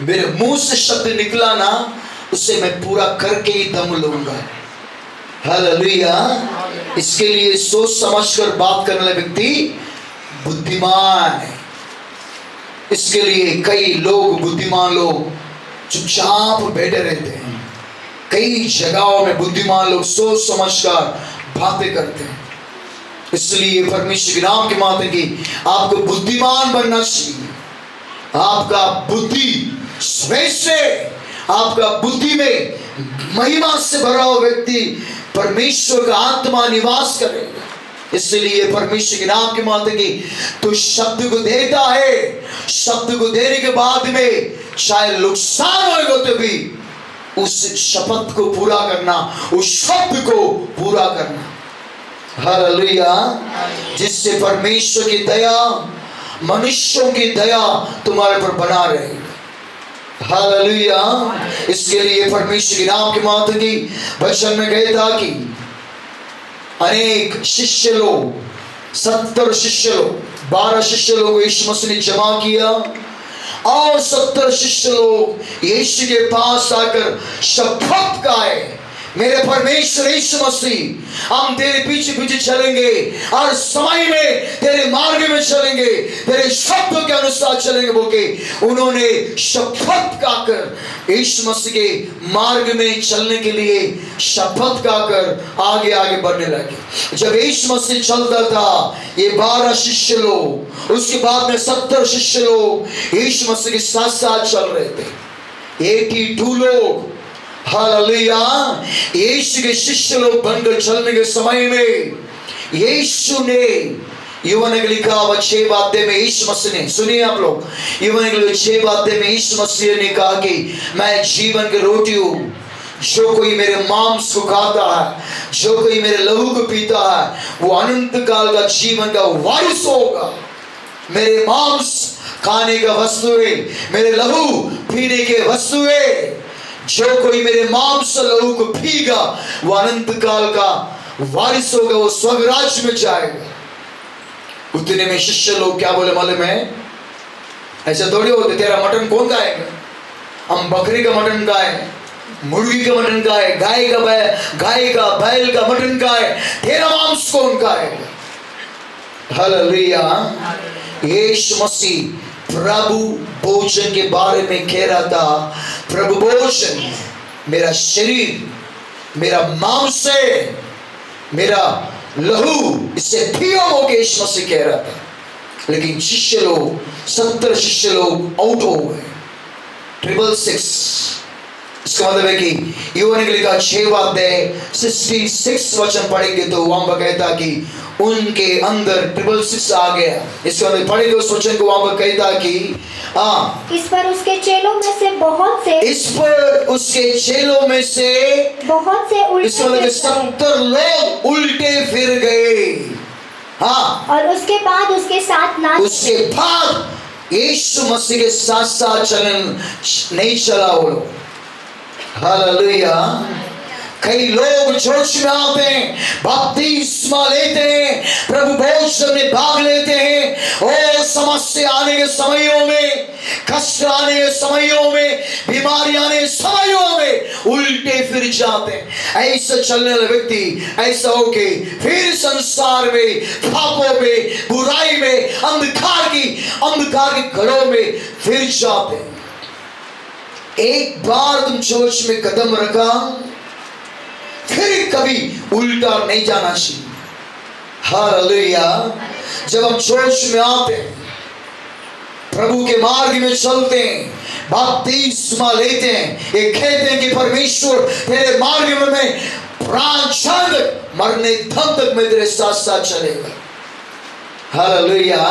मेरे मुंह से शब्द निकला ना, उसे मैं पूरा करके ही दम लूंगा। हालेलुया। इसके लिए सोच समझकर बात करने वाला व्यक्ति बुद्धिमान है। इसके लिए कई लोग, बुद्धिमान लोग चुपचाप बैठे रहते हैं। कई जगहों में बुद्धिमान लोग सोच समझकर बातें करते हैं। इसलिए परमेश्वर के नाम के माते की आपको बुद्धिमान बनना चाहिए। आपका बुद्धि श्रेष्ठ है, आपका बुद्धि में महिमा से भरा हुआ व्यक्ति परमेश्वर का आत्मा निवास करेगा। इसलिए परमेश्वर के नाम के माते की तो शब्द को देता है, शब्द को देने के बाद में चाहे नुकसान होगा तो भी उस शपथ को पूरा करना, उस शब्द को पूरा करना। हालेलुया। जिससे परमेश्वर की दया, मनुष्यों की दया तुम्हारे पर बना रहेगी। हालेलुया। इसके लिए परमेश्वर के नाम के माते की वचन में कहता कि अनेक शिष्य लोग, 70 शिष्य लोग, 12 शिष्य लोग यीशु मसीह ने जमा किया और 70 शिष्य लोग यीशु के पास आकर शपथ खाए, मेरे परमेश्वर यीशु मसीह हम तेरे पीछे पीछे चलेंगे और समय में तेरे मार्ग में चलेंगे, तेरे शब्द के अनुसार चलेंगे बोके उन्होंने शपथ खाकर यीशु मसीह के मार्ग में चलने के लिए शपथ खाकर आगे आगे बढ़ने लगे। जब यीशु मसीह चलता था, ये 12 शिष्य लोग, उसके बाद में 70 शिष्य लोग यीशु मसीह के साथ साथ चल रहे थे। 82 लोग, हालेलुया, यीशु के शिष्य लोग बनकर चलने के समय में यीशु ने यूहन्ना के लिखा हुआ 6 बातें में यीशु मसीह ने, सुनिए आप लोग, यूहन्ना के 6 बातें में यीशु मसीह ने कहा कि मैं जीवन की रोटी हूँ, जो कोई मेरे मांस को खाता है, जो कोई मेरे लहू को पीता है, वो अनंत काल का जीवन का वारिस होगा। मेरे मांस खाने का वस्तु है, मेरे लहू पीने के वस्तु है। जो कोई मेरे मांस लहू को पीगा वो अनंत काल का वारिस होगा, वो स्वर्ग राज्य में जाएगा। उतने में शिष्य लोग क्या बोले मालूम है, ऐसा थोड़ी होते, तेरा मटन कौन खाएगा? हम बकरी का मटन खाए, मुर्गी का मटन खाए, गाय का बैल का मटन खाए, तेरा मांस कौन खाएगा? हालेलुया। यीशु मसीह प्रभु भोजन के बारे में कह रहा था, प्रभु भोजन मेरा शरीर मेरा मांस है, मेरा लहू, इससे पियो होके यीशु मसीह कह रहा था। लेकिन शिष्य लोग, 70 शिष्य लोग आउट हो गए। 666, इसका मतलब है कि यूहन्ना ने लिखा 6वां अध्याय 66 वचन पढ़ेंगे तो वहां पर कहता कि उनके अंदर 666 आ गया। इसका मतलब पढ़ेंगे उस वचन को, वहां पर कहता कि इस पर उसके चेलों में से बहुत से बहुत से उल्टे इसका मतलब 70 लोग उल्टे फिर गए। और उसके बाद उसके साथ यीशु मसीह के साथ साथ चलन नहीं चला वो लोग। हालेलुया। कई लोग चर्च में आते हैं, बपतिस्मा लेते हैं, प्रभु भोजन में भाग लेते हैं, और समस्या आने के समयों में, कष्ट आने के समयों में, बीमारी आने के समयों में उल्टे फिर जाते हैं। ऐसा चलने वाला व्यक्ति ऐसा हो के फिर संसार में, पापों में, बुराई में, अंधकार के घरों में फिर जाते हैं। एक बार तुम चर्च में कदम रखा, फिर कभी उल्टा नहीं जाना चाहिए। हालेलुया। जब हम चर्च में आते हैं, प्रभु के मार्ग में चलते हैं, बपतिस्मा लेते हैं, ये कहते हैं कि परमेश्वर तेरे मार्ग में प्राण क्षण तक, मरने दम तक मैं तेरे साथ साथ चलेगा। हालेलुया।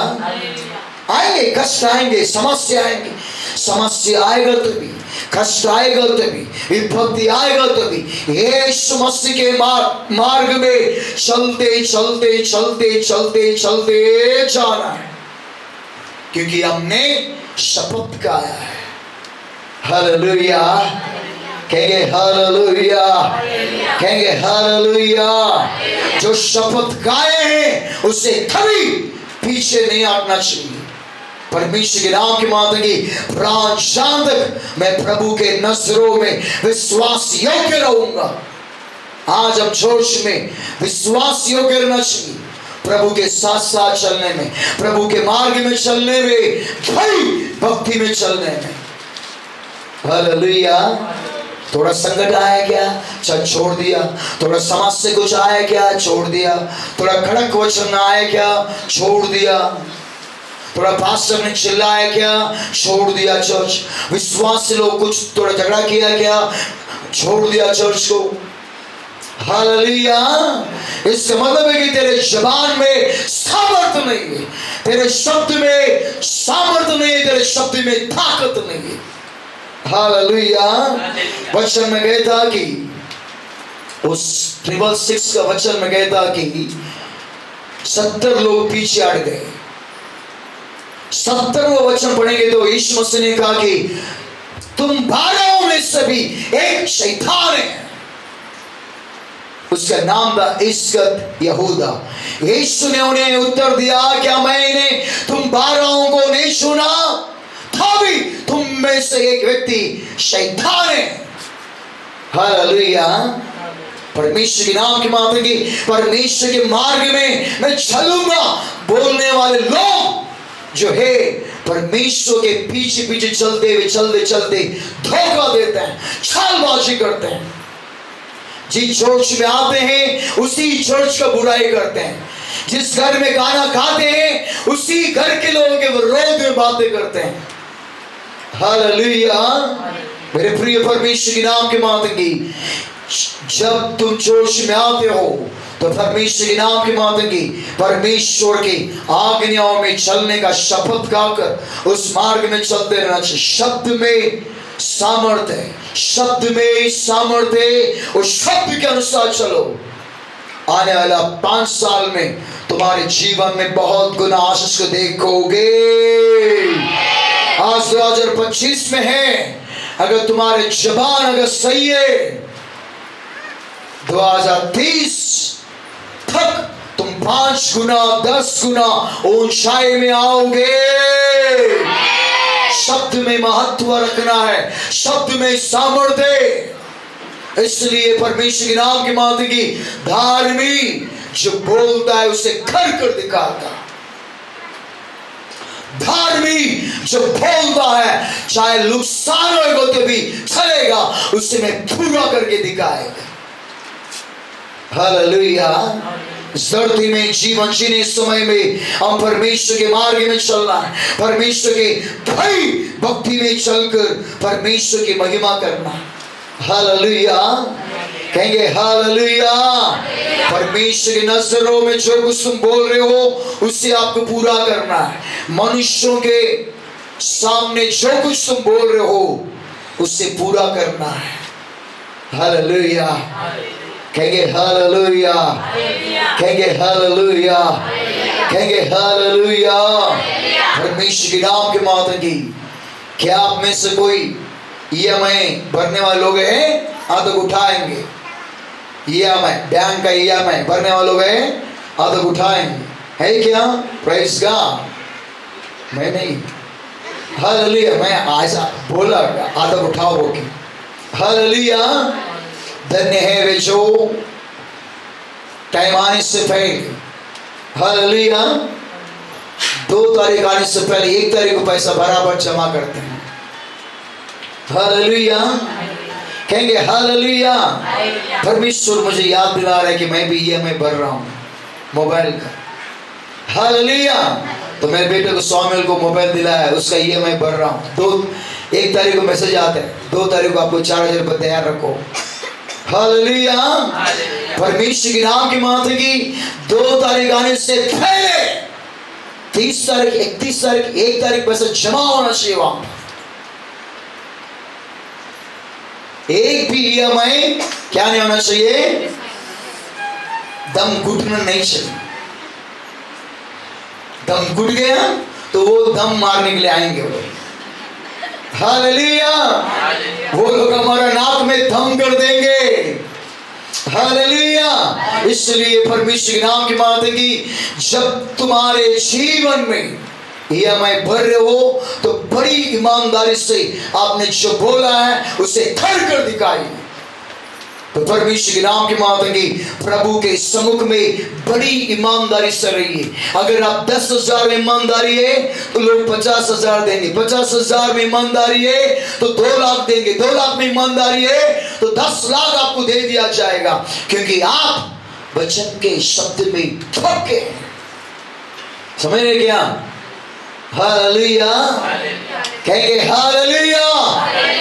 आएंगे कष्ट, आएंगे समस्या, आएंगे समस्या आएगा तो भी, कष्ट आएगा तो भी, विपत्ति आएगा तो भी, यीशु मसीह के मार्ग में चलते चलते चलते चलते चलते जाना है, क्योंकि हमने शपथ खाया है। हालेलुया। कहेंगे हालेलुया, कहेंगे हालेलुया। जो शपथ खाए हैं उससे कभी पीछे नहीं हटना चाहिए। परमेश्वर के नाम के माध्यम की प्राण शाम तक मैं प्रभु के नजरों में विश्वास योग्य रहूंगा। आज हम चर्च में विश्वास योग्य रहना चाहिए, प्रभु के साथ साथ चलने में, प्रभु के मार्ग में चलने में, भक्ति में चलने में। हालेलुया। थोड़ा संकट आया क्या, चल छोड़ दिया। थोड़ा समाज से कुछ आया क्या, छोड़ दिया। थोड़ा कड़क वचन आया क्या, छोड़ दिया। थोड़ा पास्टर ने चिल्लाया क्या, छोड़ दिया चर्च। विश्वास से लोग कुछ थोड़ा झगड़ा किया क्या, छोड़ दिया चर्च को। हालेलुया। इसका मतलब है कि तेरे जबान में सामर्थ्य नहीं है, तेरे शब्द में सामर्थ्य नहीं है, तेरे शब्द में ताकत नहीं है। हालेलुया। वचन में कहता कि उस 666 का वचन में कहता कि 70 लोग पीछे हट गए। 70वां वचन पढ़ेंगे तो यीशु मसीह ने कहा कि तुम 12 में से भी एक शैतान है। उसका नाम था इस्करियोत यहूदा। यीशु ने उन्हें उत्तर दिया, क्या मैंने तुम 12 को नहीं सुना? था भी तुम में से एक व्यक्ति शैतान है। हालेलुया। परमेश्वर के नाम के माध्यम की, परमेश्वर के मार्ग में मैं चलूंगा बोलने वाले लोग जो है परमेश्वर के पीछे पीछे चलते हुए चलते चलते धोखा देते हैं, छलबाजी करते हैं। जिस चर्च में आते हैं उसी चर्च का बुराई करते हैं। जिस घर में खाना खाते हैं उसी घर के लोगों के विरोध में बातें करते हैं। हालेलुया। मेरे प्रिय परमेश्वर के नाम के माध्यम की, जब तुम चर्च में आते हो तो परमेश्वर के नाम के माध्यम की, परमेश्वर की आज्ञाओं में चलने का शपथ खाकर उस मार्ग में चलते रहना चाहिए। शब्द में सामर्थ्य है, शब्द में सामर्थ्य है, उस शब्द के अनुसार चलो। आने वाला 5 साल में तुम्हारे जीवन में बहुत गुना आशीष को देखोगे। आज 2025 में है, अगर तुम्हारे जबान अगर सही है, 2030 तक तुम 5 गुना 10 गुना ऊंचाई में आओगे। शब्द में महत्व रखना है, शब्द में सामर्थ्य। इसलिए परमेश्वर के नाम के माध्यम की, धार्मिक जो बोलता है उसे कर कर दिखाता। धार्मिक जो बोलता है चाहे नुकसान होगा तो भी चलेगा, उसे मैं पूरा करके दिखाएगा। हालेलुया। इस धरती में जीवन जीने समय में हम परमेश्वर के मार्ग में चलना है, परमेश्वर के भय भक्ति में चलकर परमेश्वर की महिमा करना। हालेलुया। कहेंगे हालेलुया। परमेश्वर की नजरों में जो कुछ तुम बोल रहे हो उससे आपको पूरा करना है। मनुष्यों के सामने जो कुछ तुम बोल रहे हो उससे पूरा करना है। हालेलुया। कहेंगे हालेलुया। कहेंगे हालेलुया। कहेंगे हालेलुया। परमेश्वर के नाम के माता की। क्या आप में से कोई EMI भरने वाले लोग हैं? हाथ उठाएंगे। EMI बैंक का EMI भरने वाले लोग हैं, हाथ उठाएंगे। है क्या? Praise God. मैं नहीं। हालेलुया। मैं ऐसा बोला हाथ उठाओ बोल। हालेलुया। धन्य है वे जो टाइम आने से पहले, हालेलुया, 2 तारीख आने से पहले 1 तारीख को पैसा बराबर जमा करते हैं। हालेलुया। कहेंगे हालेलुया। परमेश्वर मुझे याद दिला रहा है कि मैं भी EMI भर रहा हूँ मोबाइल का। हालेलुया। तो मेरे बेटे को स्वामिल को मोबाइल दिलाया, उसका EMI भर रहा हूँ। 1 तारीख को मैसेज आता है, 2 तारीख को आपको 4000 रुपये तैयार रखो। हालेलुया। परमेश्वर के नाम की माता की 2 तारीख आने से पहले 30 तारीख 31 तारीख 1 तारीख पैसा जमा होना चाहिए वहां। एक भी EMI क्या नहीं होना चाहिए? दम घुटना नहीं चाहिए। दम घुट गया तो वो दम मारने के लिए आएंगे वो। हालेलुया। वो लोग हमारा नाक में दम कर देंगे। हालेलुया। इसलिए परमेश्वर के नाम की बात है कि जब तुम्हारे जीवन में EMI भर रहे हो तो बड़ी ईमानदारी से आपने जो बोला है उसे कर दिखाइए। तो परमेश्वर के नाम की बात है कि प्रभु के सम्मुख में बड़ी ईमानदारी से रहिए। अगर आप 10,000 में ईमानदारी है तो लोग 50,000 देंगे, 50,000 में ईमानदारी है तो 2 लाख देंगे, 2 लाख में ईमानदारी है तो 10 लाख आपको दे दिया जाएगा, क्योंकि आप वचन के शब्द में पक्के हैं। समझ रहे क्या? हालेलुया। कहेंगे हालेलुया।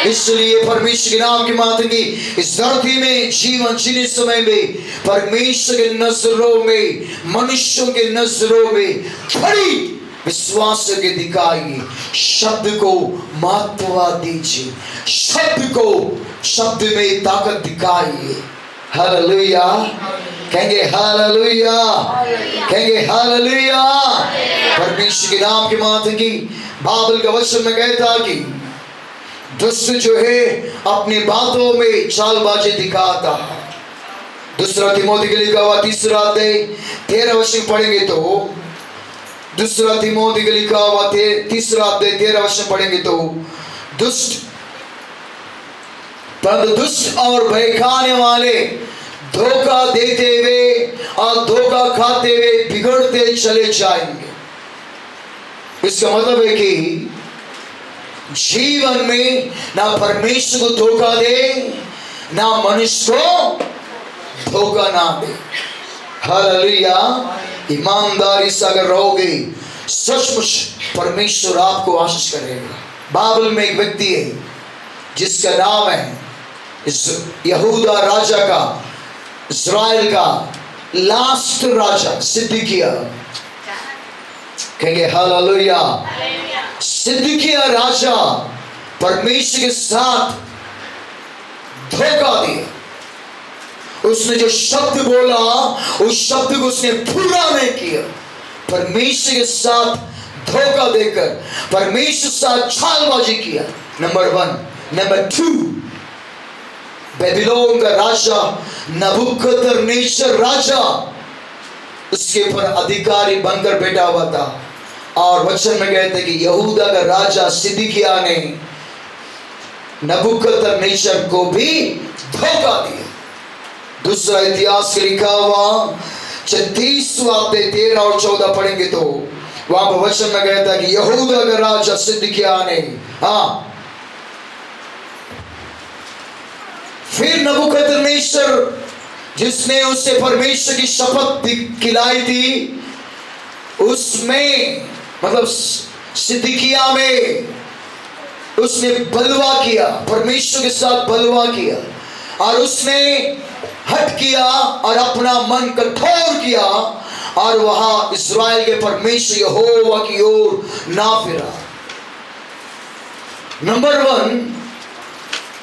इसलिए परमेश्वर के नाम की माता की इस धरती में जीवन जीने समय में परमेश्वर के नजरों में, मनुष्यों के नजरों में बड़ी विश्वास के दिखाइए। शब्द को महत्व दीजिए, शब्द को शब्द में ताकत दिखाइए। हालेलुया। कहेंगे हालेलुया। कहेंगे हालेलुया। परमेश्वर के नाम की माता की बाइबल का वचन में कहता कि दुष्ट जो है अपनी बातों में चालबाजी दिखाता है। 2 तीमोथी के लिखा हुआ 3 अध्याय 13 वचन पढ़ेंगे तो 2 तीमोथी के लिखा हुआ 3 अध्याय 13 वचन पढ़ेंगे तो दुष्ट और बहकाने वाले धोखा देते हुए और धोखा खाते हुए बिगड़ते चले जाएंगे। इसका मतलब है कि जीवन में ना परमेश्वर को धोखा दे, ना मनुष्य को धोखा ना दे। हालेलुया। ईमानदारी से अगर रहोगे सचमुच परमेश्वर आपको आशीष करेगा। बाइबल में एक व्यक्ति है जिसका नाम है यहूदा राजा का, इस्राएल का लास्ट राजा सिदकिय्याह। कहेंगे हालेलुया। सिदकिय्याह राजा परमेश्वर के साथ धोखा दिया। उसने जो शब्द बोला उस शब्द को उसने पूरा नहीं किया। परमेश्वर के साथ धोखा देकर परमेश्वर के साथ छालबाजी किया। नंबर 1। नंबर 2, बेबीलोन का राजा नबूकदनेस्सर राजा उसके ऊपर अधिकारी बनकर बैठा हुआ था। और वचन में कहते कि यहूदा का राजा सिदकिय्याह ने नबूकदनेस्सर को भी धोखा दिया। दूसरा इतिहास के लिखा हुआ 36वां अध्याय 13 और 14 पढ़ेंगे तो वहां पर वचन में कहता कि यहूदा का राजा सिदकिय्याह ने फिर नबूकदनेस्सर जिसने उससे परमेश्वर की शपथ खिलाई थी, उसमें मतलब सिद्दीकिया में उसने बलवा किया, परमेश्वर के साथ बलवा किया, और उसने हट किया और अपना मन कठोर किया, और वहां इस्राएल के परमेश्वर यहोवा की ओर ना फिरा। नंबर 1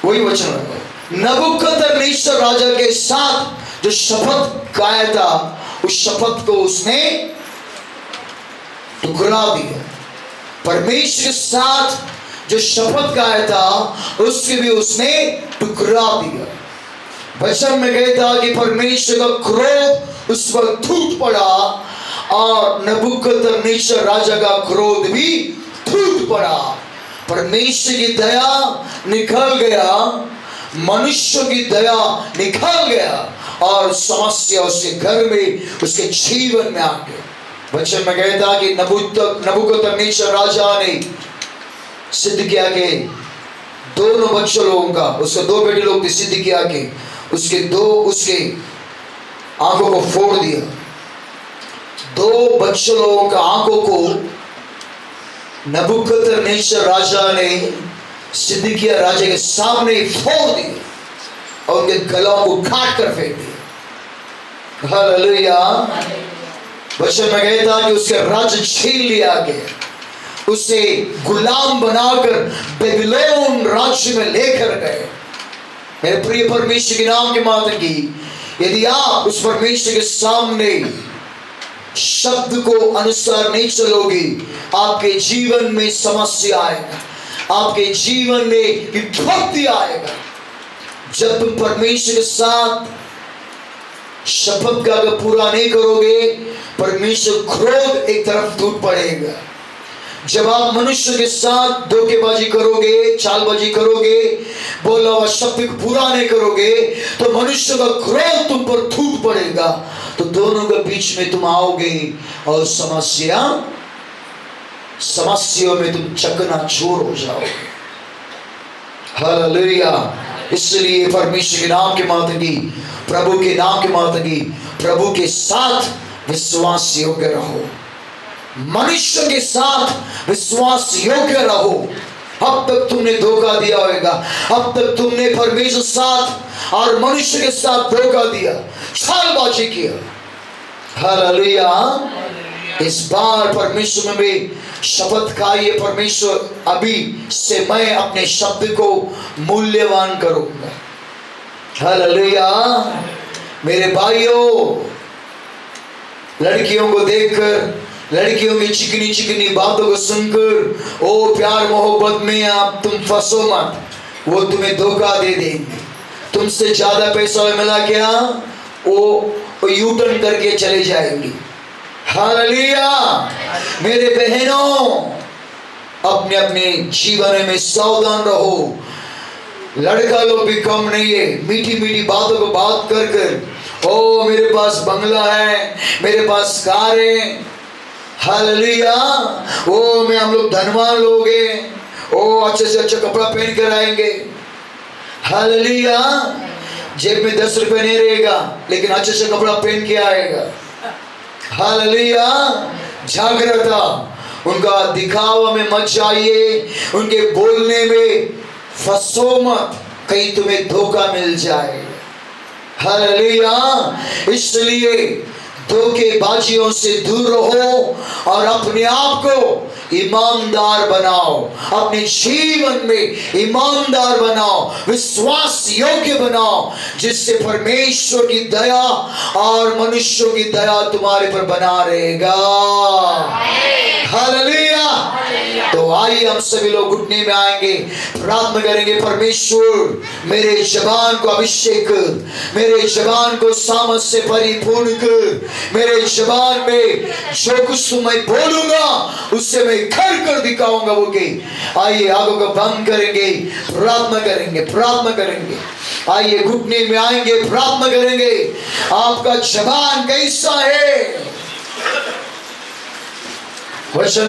वही वचन है, नबूकदनेस्सर राजा के साथ जो शपथ खाया था, उस शपथ को उसने टुकरा दिया। परमेश्वर के साथ जो शपथ खाया था, उसके भी उसने टुकरा दिया। वचन में कहता कि परमेश्वर का क्रोध उस वक्त टूट पड़ा, और नबूकदनेस्सर राजा का क्रोध भी टूट पड़ा। परमेश्वर की दया निकल गया, मनुष्य की दया निकल गया, और समस्या उसके घर में, उसके जीवन में आ गई। वचन में कहता कि नबूकदनेस्सर राजा ने सिद्दीकिया के दोनों बच्चों लोगों का, उसके 2 बेटे लोग थे सिद्दीकिया के, उसके आंखों को फोड़ दिया। 2 बच्चों लोगों का आंखों को नबूकदनेस्सर राजा ने सिद्दीकिया राजा के सामने फोड़ दिया और उनके गलों को काट कर फेंक दिया। हालेलुया। वचन में कहता कि उसके राज्य छीन लिया गया, उसे गुलाम बनाकर बेबीलोन राज्य में लेकर गए। मेरे प्रिय परमेश्वर के नाम के मात्र की, यदि आप उस परमेश्वर के सामने शब्द को अनुसार नहीं चलोगे, आपके जीवन में समस्या आएगा, आपके जीवन में विपत्ति आएगा। जब तुम परमेश्वर के साथ शपथ का अगर पूरा नहीं करोगे, परमेश्वर क्रोध एक तरफ टूट पड़ेगा। जब आप मनुष्य के साथ धोखेबाजी करोगे, चालबाजी करोगे, बोला हुआ शब्द को पूरा नहीं करोगे, तो मनुष्य का क्रोध तुम पर टूट पड़ेगा। तो दोनों के बीच में तुम आओगे और समस्याओं में तुम चकनाचूर हो जाओगे। हालेलुया। इसलिए परमेश्वर के नाम के मात्र की, प्रभु के नाम के मात्र की, प्रभु के साथ विश्वास योग्य रहो, मनुष्य के साथ विश्वास योग्य रहो। अब तक तुमने धोखा दिया होगा, अब तक तुमने परमेश्वर साथ और मनुष्य के साथ धोखा दिया, छलबाजी किया। हालेलुया। इस बार परमेश्वर में भी शपथ खाइए, परमेश्वर अभी से मैं अपने शब्द को मूल्यवान करूंगा। हालेलुया। मेरे भाइयों, लड़कियों को देखकर, लड़कियों की चिकनी चिकनी बातों को सुनकर, ओ प्यार मोहब्बत में आप तुम फंसो मत, वो तुम्हें धोखा दे देंगे। तुमसे ज्यादा पैसा मिला क्या, वो यू टर्न करके चले जाएंगी। हालेलुया। मेरे बहनों, अपने अपने जीवन में सावधान रहो। लड़का लोग भी कम नहीं है, मीठी मीठी बातों को बात कर कर, ओ मेरे पास बंगला है, मेरे पास कार है, हालेलुया, ओ मैं हम लोग धनवान लोग हैं, ओ अच्छे से अच्छा कपड़ा पहन कर आएंगे। हालेलुया। जेब में 10 रुपए नहीं रहेगा, लेकिन अच्छे से कपड़ा पहन के आएगा। हालेलुया। जागृता, उनका दिखावा में मत जाइए, उनके बोलने में फंसो मत, कहीं तुम्हें धोखा मिल जाए। हालेलुया। इसलिए धोखेबाजियों से दूर रहो और अपने आप को ईमानदार बनाओ, अपने जीवन में ईमानदार बनाओ, विश्वास योग्य बनाओ, जिससे परमेश्वर की दया और मनुष्यों की दया तुम्हारे पर बना रहेगा। हालेलुया। तो आइए हम सभी लोग घुटने में आएंगे, प्रार्थना करेंगे, परमेश्वर मेरे जबान को अभिषेक कर, मेरे जबान को सामर्थ से परिपूर्ण कर, मेरे जबान में जो कुछ मैं बोलूंगा उससे मैं कर दिखाऊंगा वो के। आइए आगों को बंद करेंगे, प्रार्थना करेंगे, प्रार्थना करेंगे। आइए घुटने में आएंगे, प्रार्थना करेंगे। आपका जबान कैसा है? वचन